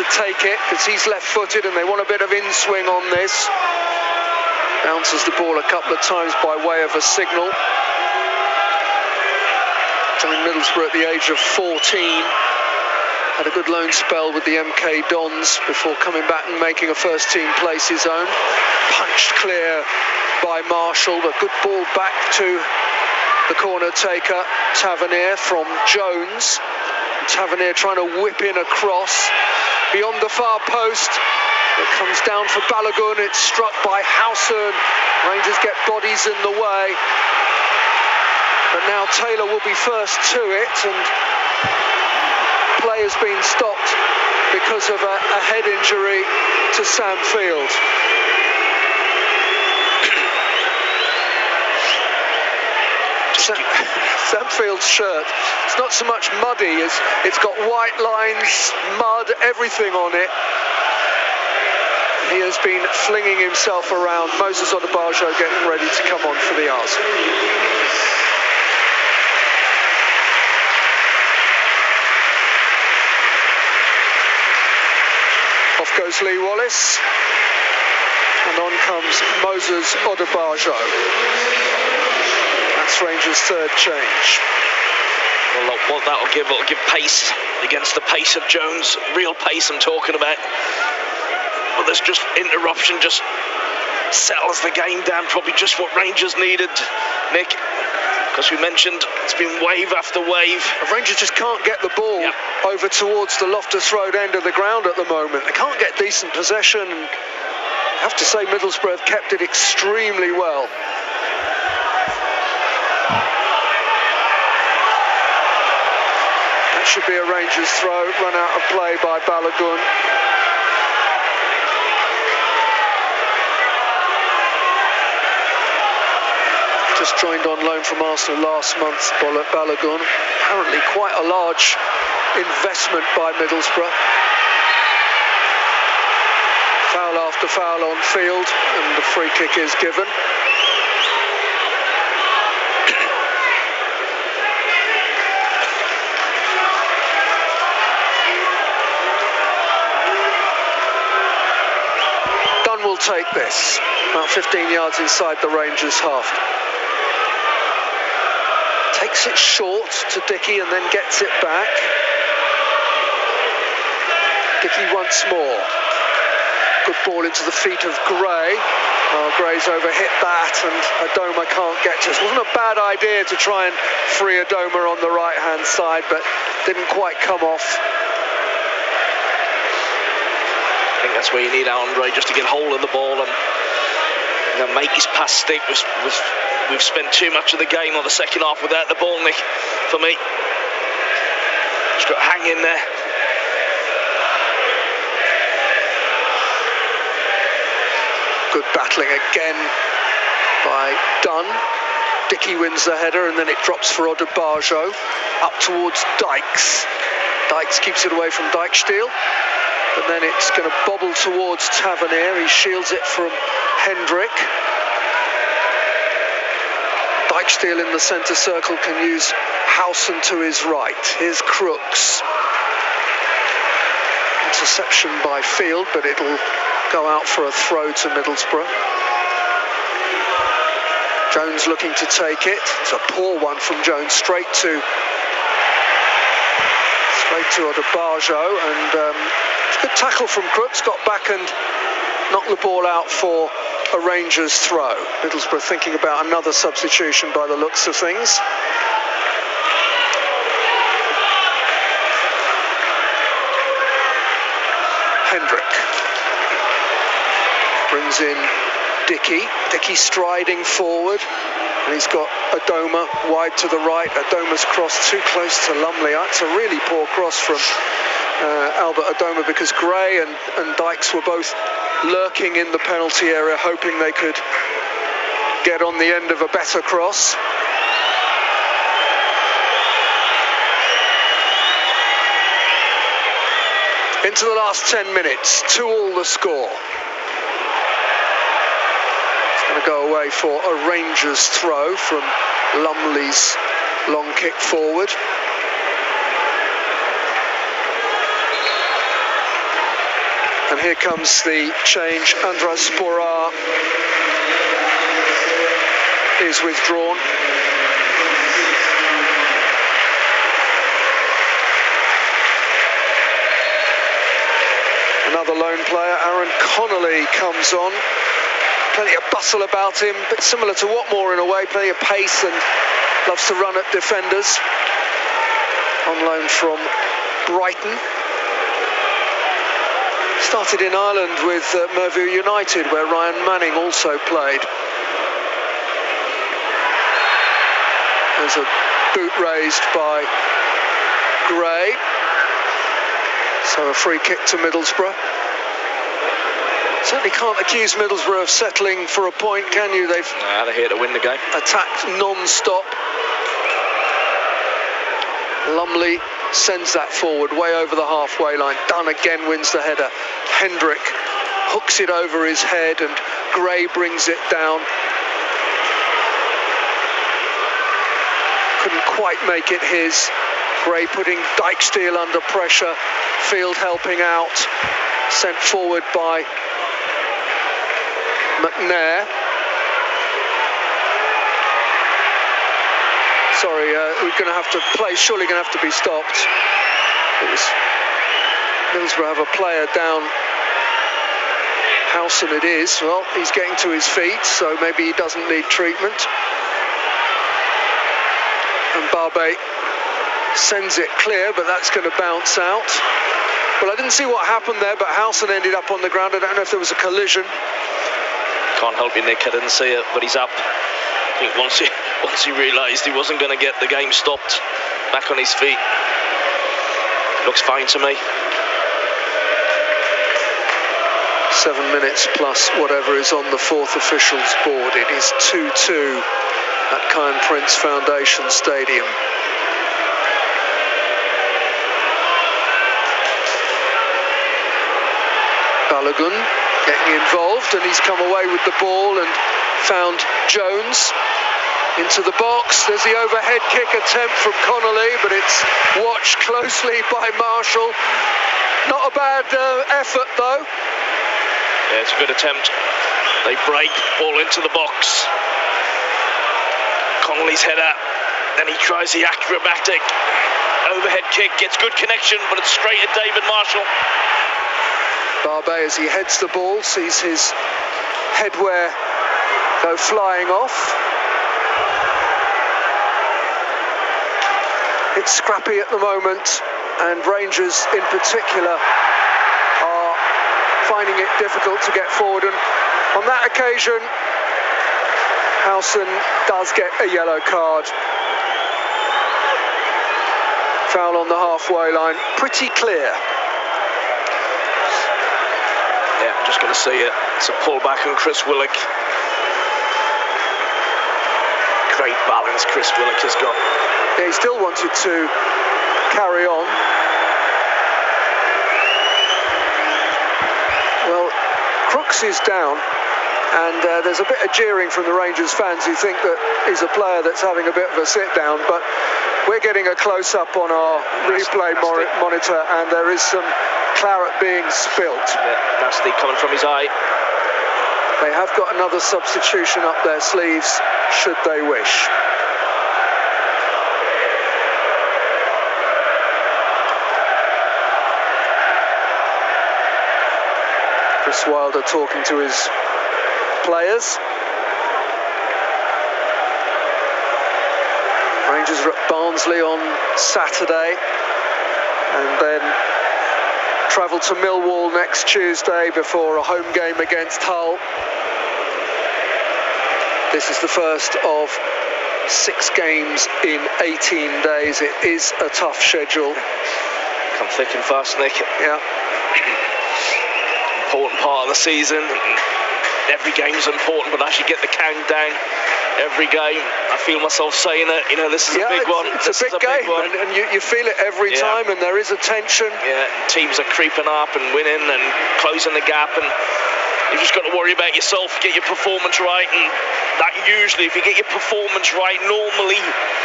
to take it because he's left-footed and they want a bit of in-swing on this. Bounces the ball a couple of times by way of a signal. Joined Middlesbrough at the age of 14. Had a good loan spell with the MK Dons before coming back and making a first-team place his own. Punched clear by Marshall. A good ball back to the corner taker, Tavernier, from Jones. Tavernier trying to whip in a cross beyond the far post. It comes down for Balogun. It's struck by Howson. Rangers get bodies in the way. But now Taylor will be first to it, and play has been stopped because of a head injury to Sam Field. Sam Field's shirt, it's not so much muddy as it's got white lines, mud, everything on it. He has been flinging himself around. Moses Odubajo getting ready to come on for the Ars. Off goes Lee Wallace, and on comes Moses Odubajo. That's Rangers' third change. Well, what that'll give, it'll give pace against the pace of Jones. Real pace I'm talking about. But there's just interruption, just settles the game down. Probably just what Rangers needed, Nick. Because we mentioned it's been wave after wave. Rangers just can't get the ball over towards the Loftus Road end of the ground at the moment. They can't get decent possession. I have to say Middlesbrough have kept it extremely well. That should be a Rangers throw. Run out of play by Balogun. Just joined on loan from Arsenal last month, Balogun. Apparently quite a large investment by Middlesbrough. Foul after foul on field, and the free kick is given. Dunn will take this, about 15 yards inside the Rangers' half. Takes it short to Dickey and then gets it back. Dickey once more. Good ball into the feet of Gray. Oh, Gray's overhit that, and Adoma can't get to it. It wasn't a bad idea to try and free Adoma on the right-hand side, but didn't quite come off. I think that's where you need Andre, just to get hold of the ball and make his pass stick. We've spent too much of the game on the second half without the ball, Nick, for me. Just got to hang in there. Good battling again by Dunn. Dickey wins the header, and then it drops for Odubajo up towards Dykes. Dykes keeps it away from Dijksteel, and then it's going to bobble towards Tavernier. He shields it from Hendrick. Dijksteel in the centre circle can use Howson to his right. Here's Crooks. Interception by Field, but it'll go out for a throw to Middlesbrough. Jones looking to take it. It's a poor one from Jones, straight to Adebayo, and it's a good tackle from Crooks. Got back and knocked the ball out for a Rangers throw. Middlesbrough thinking about another substitution by the looks of things. Hendrick brings in Dickey striding forward, and he's got Adoma wide to the right. Adoma's cross too close to Lumley. That's a really poor cross from Albert Adoma, because Gray and Dykes were both lurking in the penalty area, hoping they could get on the end of a better cross. Into the last 10 minutes, 2-2 the score. It's going to go away for a Rangers throw from Lumley's long kick forward. And here comes the change. Andras Sporar is withdrawn. Another lone player, Aaron Connolly, comes on. Plenty of bustle about him, a bit similar to Watmore in a way, plenty of pace and loves to run at defenders. On loan from Brighton. Started in Ireland with Merville United, where Ryan Manning also played. There's a boot raised by Gray. So a free kick to Middlesbrough. Certainly can't accuse Middlesbrough of settling for a point, can you? They're here to win the game. Attacked non-stop. Lumley sends that forward, way over the halfway line. Dunn again wins the header. Hendrick hooks it over his head, and Gray brings it down. Couldn't quite make it his. Gray putting Dijksteel under pressure. Field helping out. Sent forward by McNair. Sorry, we're going to have to play. Surely going to have to be stopped. Middlesbrough have a player down. Howson it is. Well, he's getting to his feet, so maybe he doesn't need treatment. And Barbe sends it clear, but that's going to bounce out. Well, I didn't see what happened there, but Howson ended up on the ground. I don't know if there was a collision. Can't help you, Nick. I didn't see it, but he's up. I think once he realised he wasn't going to get the game stopped, back on his feet. Looks fine to me. 7 minutes plus whatever is on the fourth official's board. It is 2-2 at Kyan Prince Foundation Stadium. Balogun getting involved, and he's come away with the ball and found Jones into the box. There's the overhead kick attempt from Connolly, but it's watched closely by Marshall. Not a bad effort though. Yeah, it's a good attempt. They break, ball into the box. Connolly's header, then he tries the acrobatic overhead kick, gets good connection, but it's straight at David Marshall. Barbe, as he heads the ball, sees his headwear go flying off. It's scrappy at the moment, and Rangers in particular are finding it difficult to get forward, and on that occasion Howson does get a yellow card. Foul on the halfway line, pretty clear. Yeah, I'm just going to see it. It's a pullback on Chris Willock. Great balance Chris Willock has got. Yeah, he still wanted to carry on. Well, Crooks is down. And there's a bit of jeering from the Rangers fans who think that he's a player that's having a bit of a sit-down, but we're getting a close-up on our replay monitor, and there is some claret being spilt. Yeah, nasty coming from his eye. They have got another substitution up their sleeves, should they wish. Chris Wilder talking to his players. Rangers are at Barnsley on Saturday, and then travel to Millwall next Tuesday before a home game against Hull. This is the first of 6 games in 18 days. It is a tough schedule. Come thick and fast, Nick. Yeah. Important part of the season. Every game's important, but as you get the countdown, every game, I feel myself saying it, you know, this is a big one. It's a big game, and you feel it every time, and there is a tension. Yeah, teams are creeping up and winning and closing the gap, and you've just got to worry about yourself, get your performance right, and that usually, if you get your performance right, normally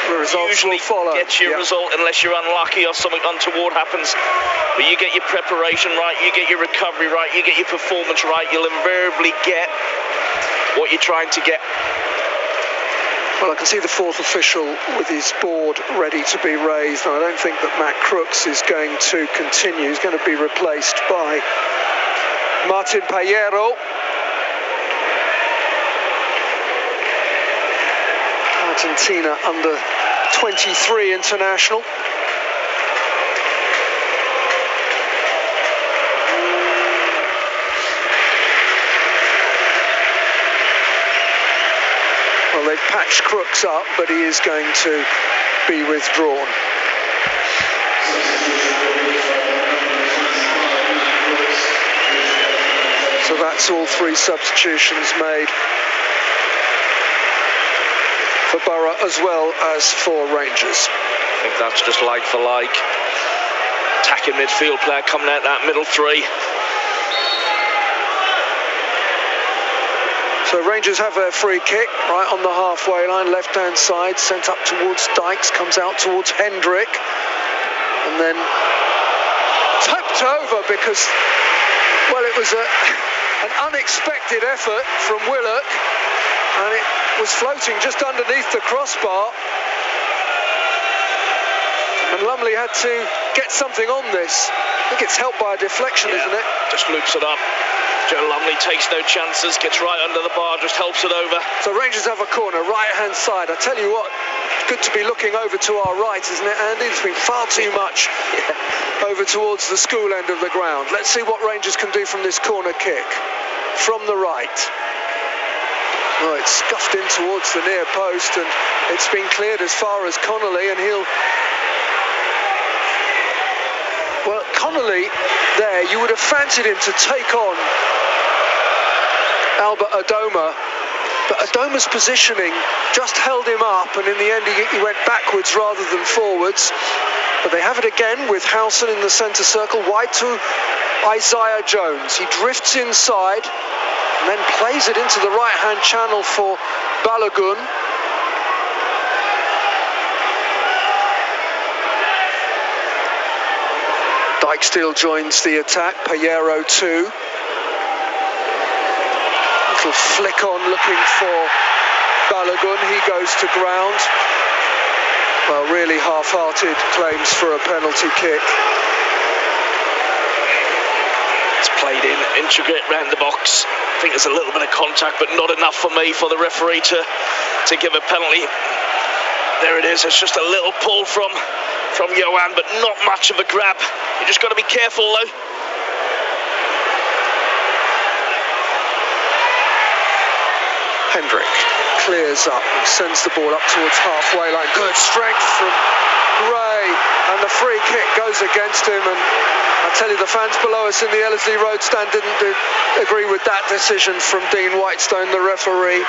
the results usually will follow. Gets your result, unless you're unlucky or something untoward happens. But you get your preparation right, you get your recovery right, you get your performance right, you'll invariably get what you're trying to get. Well, I can see the 4th official with his board ready to be raised, and I don't think that Matt Crooks is going to continue. He's going to be replaced by Martin Payero. Argentina under 23 international. Well, they've patched Crooks up, but he is going to be withdrawn. So that's all 3 substitutions made for Borough as well as for Rangers. I think that's just like for like. Attacking midfield player coming out that middle 3. So Rangers have a free kick right on the halfway line, left-hand side, sent up towards Dykes, comes out towards Hendrick, and then tipped over because, well, it was an unexpected effort from Willock, and it was floating just underneath the crossbar, and Lumley had to get something on this. I think it's helped by a deflection, isn't it? Just loops it up. Joe Lumley takes no chances, gets right under the bar, just helps it over. So Rangers have a corner, right-hand side. I tell you what, good to be looking over to our right, isn't it, Andy? It's been far too much over towards the school end of the ground. Let's see what Rangers can do from this corner kick. From the right. Oh, it's scuffed in towards the near post, and it's been cleared as far as Connolly, and he'll... Well, Connolly there, you would have fancied him to take on Albert Adoma, but Adoma's positioning just held him up, and in the end he went backwards rather than forwards. But they have it again with Howson in the centre circle, wide to Isaiah Jones. He drifts inside and then plays it into the right-hand channel for Balogun. Dyke joins the attack, Payero 2. Little flick on looking for Balogun, he goes to ground. Well, really half-hearted claims for a penalty kick. It's played in, intricate round the box. I think there's a little bit of contact, but not enough for me, for the referee to give a penalty. There it is, it's just a little pull from Johan, but not much of a grab. You just got to be careful though. Hendrick clears up, sends the ball up towards halfway line. Good strength from Gray, and the free kick goes against him. And I tell you, the fans below us in the Ellerslie Road stand didn't agree with that decision from Dean Whitestone, the referee.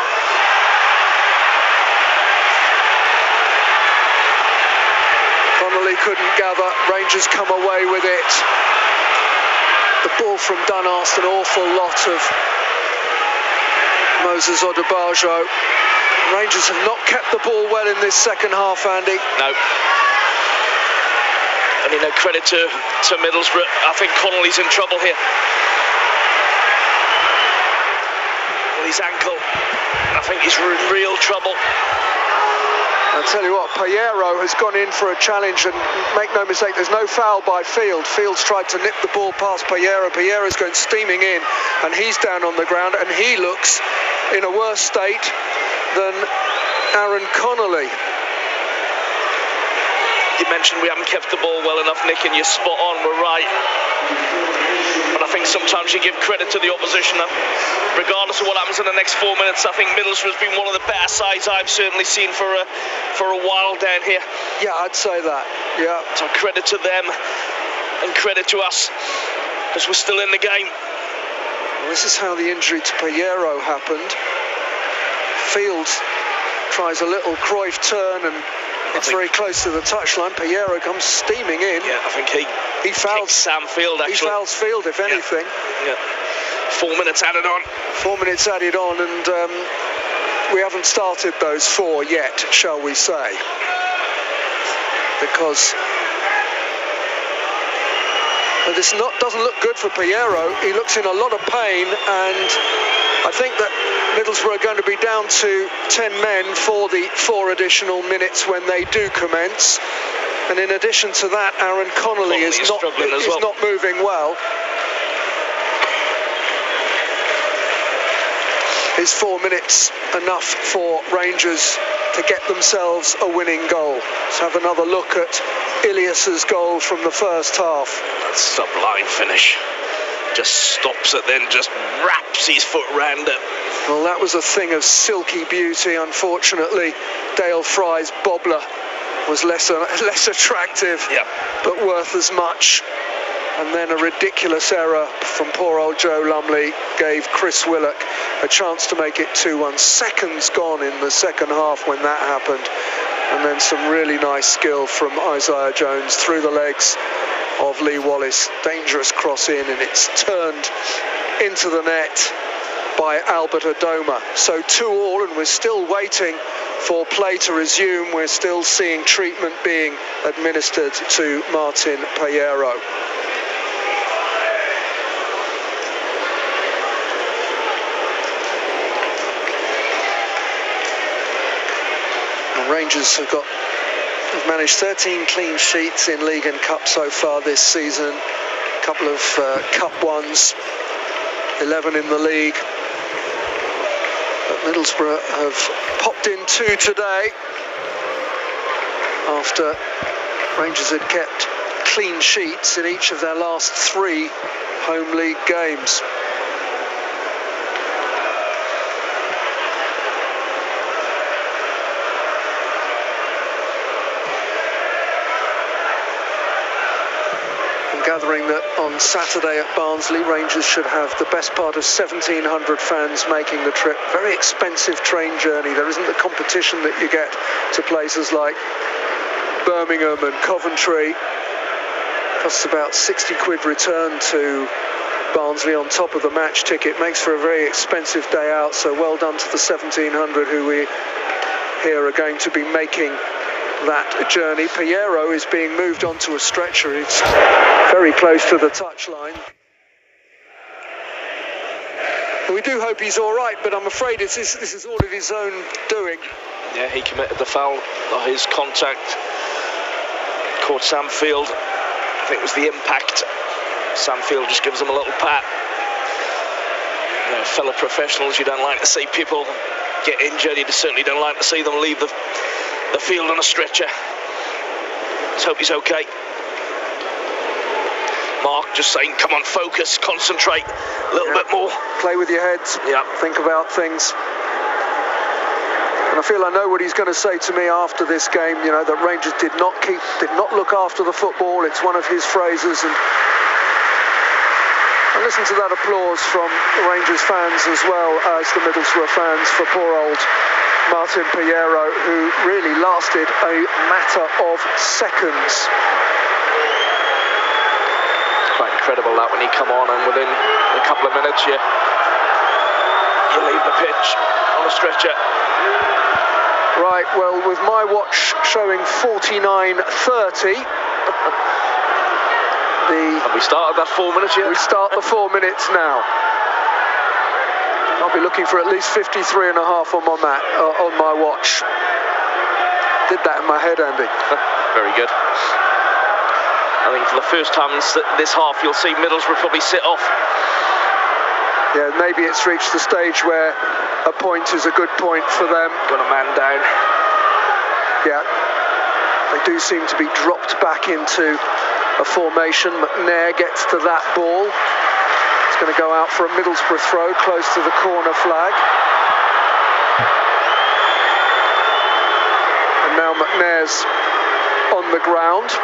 Connolly couldn't gather. Rangers come away with it. The ball from Dunn asked an awful lot of Moses Odubajo. Rangers have not kept the ball well in this second half, Andy. No. And you know, credit to Middlesbrough. I think Connolly's in trouble here. With his ankle, I think he's in real trouble. I'll tell you what, Piero has gone in for a challenge, and make no mistake, there's no foul by Field. Field's tried to nip the ball past Piero. Piero's going steaming in, and he's down on the ground, and he looks in a worse state than Aaron Connolly. You mentioned we haven't kept the ball well enough, Nick, and you're spot on, we're right. But I think sometimes you give credit to the opposition. Regardless of what happens in the next 4 minutes, I think Middlesbrough's been one of the better sides I've certainly seen for a while down here. Yeah, I'd say that, yeah. So credit to them and credit to us, because we're still in the game. Well, this is how the injury to Piero happened. Fields tries a little Cruyff turn, and it's very close to the touchline. Piero comes steaming in. Yeah, I think he fouls Sam Field, actually. He fouls Field, if anything. Yeah. 4 minutes added on. 4 minutes added on, and we haven't started those 4 yet, shall we say? Because this doesn't look good for Piero. He looks in a lot of pain, and I think that Middlesbrough are going to be down to 10 men for the 4 additional minutes when they do commence. And in addition to that, Aaron Connolly is not moving well. Is 4 minutes enough for Rangers to get themselves a winning goal? Let's have another look at Ilias's goal from the first half. That's a sublime finish. Just stops it, then just wraps his foot round it. Well, that was a thing of silky beauty. Unfortunately, Dale Fry's bobbler was less attractive, but worth as much. And then a ridiculous error from poor old Joe Lumley gave Chris Willock a chance to make it 2-1. Seconds gone in the second half when that happened. And then some really nice skill from Isaiah Jones through the legs of Lee Wallace. Dangerous cross in, and it's turned into the net by Albert Adoma. So 2-2, and we're still waiting for play to resume. We're still seeing treatment being administered to Martin Piero. Rangers have managed 13 clean sheets in League and Cup so far this season. A couple of Cup ones, 11 in the league. But Middlesbrough have popped in 2 today after Rangers had kept clean sheets in each of their last 3 home league games. Gathering that on Saturday at Barnsley, Rangers should have the best part of 1,700 fans making the trip. Very expensive train journey. There isn't the competition that you get to places like Birmingham and Coventry. Costs about 60 quid return to Barnsley on top of the match ticket. Makes for a very expensive day out, so well done to the 1,700 who we here are going to be making that journey. Piero is being moved onto a stretcher. It's very close to the touchline. We do hope he's all right, but I'm afraid this is all of his own doing. Yeah, he committed the foul. His contact caught Sam Field. I think it was the impact. Sam Field just gives him a little pat. You know, fellow professionals, you don't like to see people get injured. You certainly don't like to see them leave the field on a stretcher. Let's hope he's okay. Mark just saying, come on, focus, concentrate a little bit more. Play with your heads. Yeah. Think about things. And I feel I know what he's going to say to me after this game. You know, that Rangers did not look after the football. It's one of his phrases, and listen to that applause from the Rangers fans as well as the Middlesbrough fans for poor old Martin Piero, who really lasted a matter of seconds. Quite incredible that when he come on, and within a couple of minutes you You leave the pitch on a stretcher. Right, well, with my watch showing 49:30, and we started that 4 minutes yet? We start the 4 minutes now. I'll be looking for at least 53.5 on my watch. Did that in my head, Andy. Very good. I think for the first time in this half, you'll see Middlesbrough probably sit off. Yeah, maybe it's reached the stage where a point is a good point for them. Got a man down. Yeah, they do seem to be dropped back into a formation. McNair gets to that ball. It's going to go out for a Middlesbrough throw close to the corner flag. And now McNair's on the ground.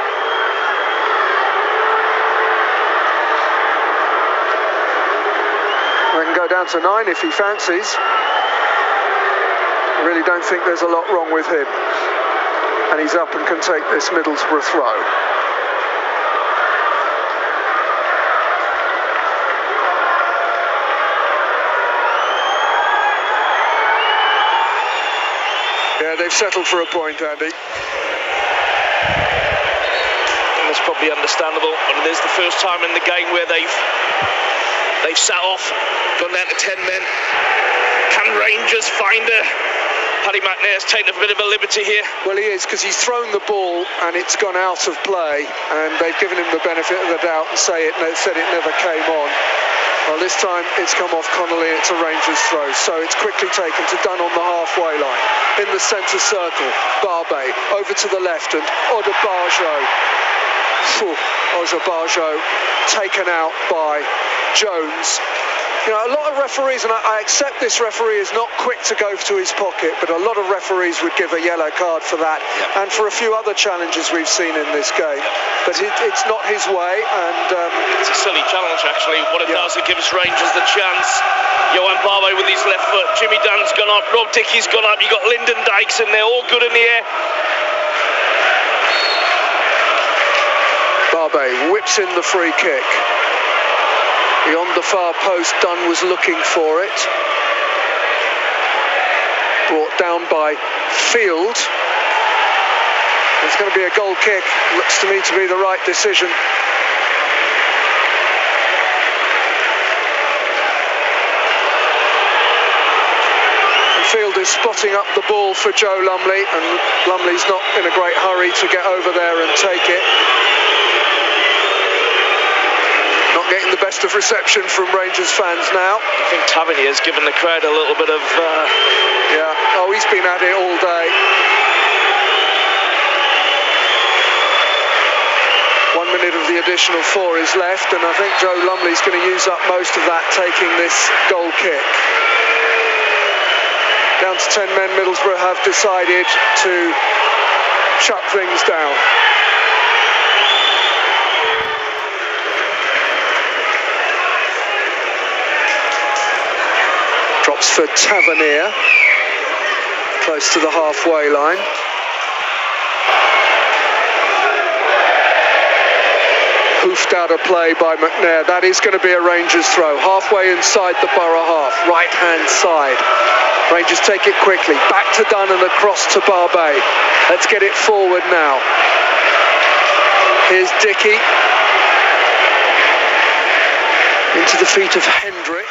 They can go down to 9 if he fancies. I really don't think there's a lot wrong with him. And he's up and can take this Middlesbrough throw. Yeah, they've settled for a point, Andy. And that's probably understandable. And it is the first time in the game where they've sat off, gone down to 10 men. Can Rangers find her? Paddy McNair's taken a bit of a liberty here. Well, he is, because he's thrown the ball and it's gone out of play, and they've given him the benefit of the doubt and said it never came on. Well, this time it's come off Connolly, it's a Rangers throw, so it's quickly taken to Dunn on the halfway line. In the centre circle, Barbe over to the left, and Odebajo taken out by Jones. You know, a lot of referees, and I accept this referee is not quick to go to his pocket, but a lot of referees would give a yellow card for that, and for a few other challenges we've seen in this game. But it's not his way, and it's a silly challenge actually. What it does, it gives Rangers the chance. Johan Barbe with his left foot, Jimmy Dunn's gone up, Rob Dickey's gone up, you've got Lyndon Dykes in there, all good in the air. Barbe whips in the free kick. Beyond the far post, Dunn was looking for it. Brought down by Field. It's going to be a goal kick. Looks to me to be the right decision. And Field is spotting up the ball for Joe Lumley, and Lumley's not in a great hurry to get over there and take it. Getting the best of reception from Rangers fans now. I think Tavernier's given the crowd a little bit of... Yeah, oh, he's been at it all day. 1 minute of the additional 4 is left, and I think Joe Lumley's going to use up most of that, taking this goal kick. Down to 10 men, Middlesbrough have decided to shut things down. Drops for Tavernier, close to the halfway line. Hoofed out of play by McNair. That is going to be a Rangers throw. Halfway inside the Borough half, right-hand side. Rangers take it quickly. Back to Dunn and across to Barbe. Let's get it forward now. Here's Dickey. Into the feet of Hendrick.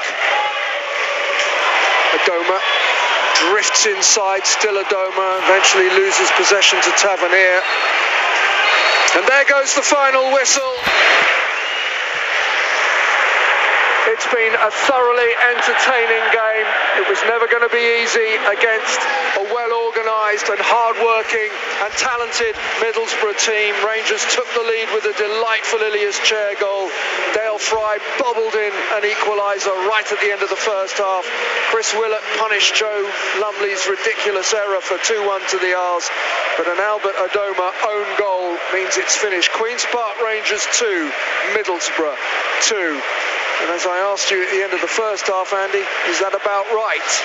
Adoma drifts inside, still Adoma, eventually loses possession to Tavernier. And there goes the final whistle. It's been a thoroughly entertaining game. It was never going to be easy against a well-organised and hard-working and talented Middlesbrough team. Rangers took the lead with a delightful Ilias Chair goal. Dale Fry bobbled in an equaliser right at the end of the first half. Chris Willett punished Joe Lumley's ridiculous error for 2-1 to the R's. But an Albert Adoma own goal means it's finished. Queen's Park Rangers 2, Middlesbrough 2. And as I asked you at the end of the first half, Andy, is that about right?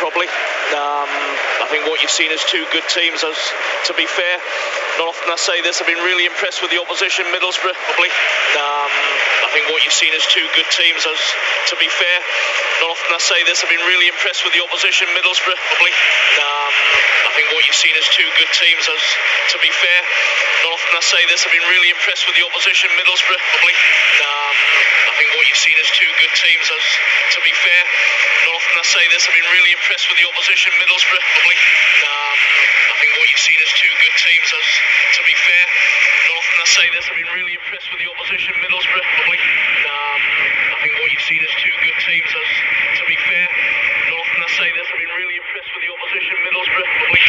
Probably. I think what you've seen is two good teams, as to be fair. Not often I say this, I've been really impressed with the opposition, Middlesbrough, probably. I think what you've seen is two good teams, as to be fair. Not often I say this, I've been really impressed with the opposition, Middlesbrough, probably. I think what you've seen is two good teams, as to be fair. Not often I say this, I've been really impressed with the opposition, Middlesbrough, probably. I think what you've seen is two good teams, as to be fair. Not often I say this, I've been really impressed with the opposition, Middlesbrough, probably. I think what you've seen is two good teams, as to be fair. Not often I say this, I've been really impressed with the opposition, Middlesbrough, probably. I think what you've seen is two good teams, as to be fair. Not often I say this, I've been really impressed with the opposition, Middlesbrough, probably.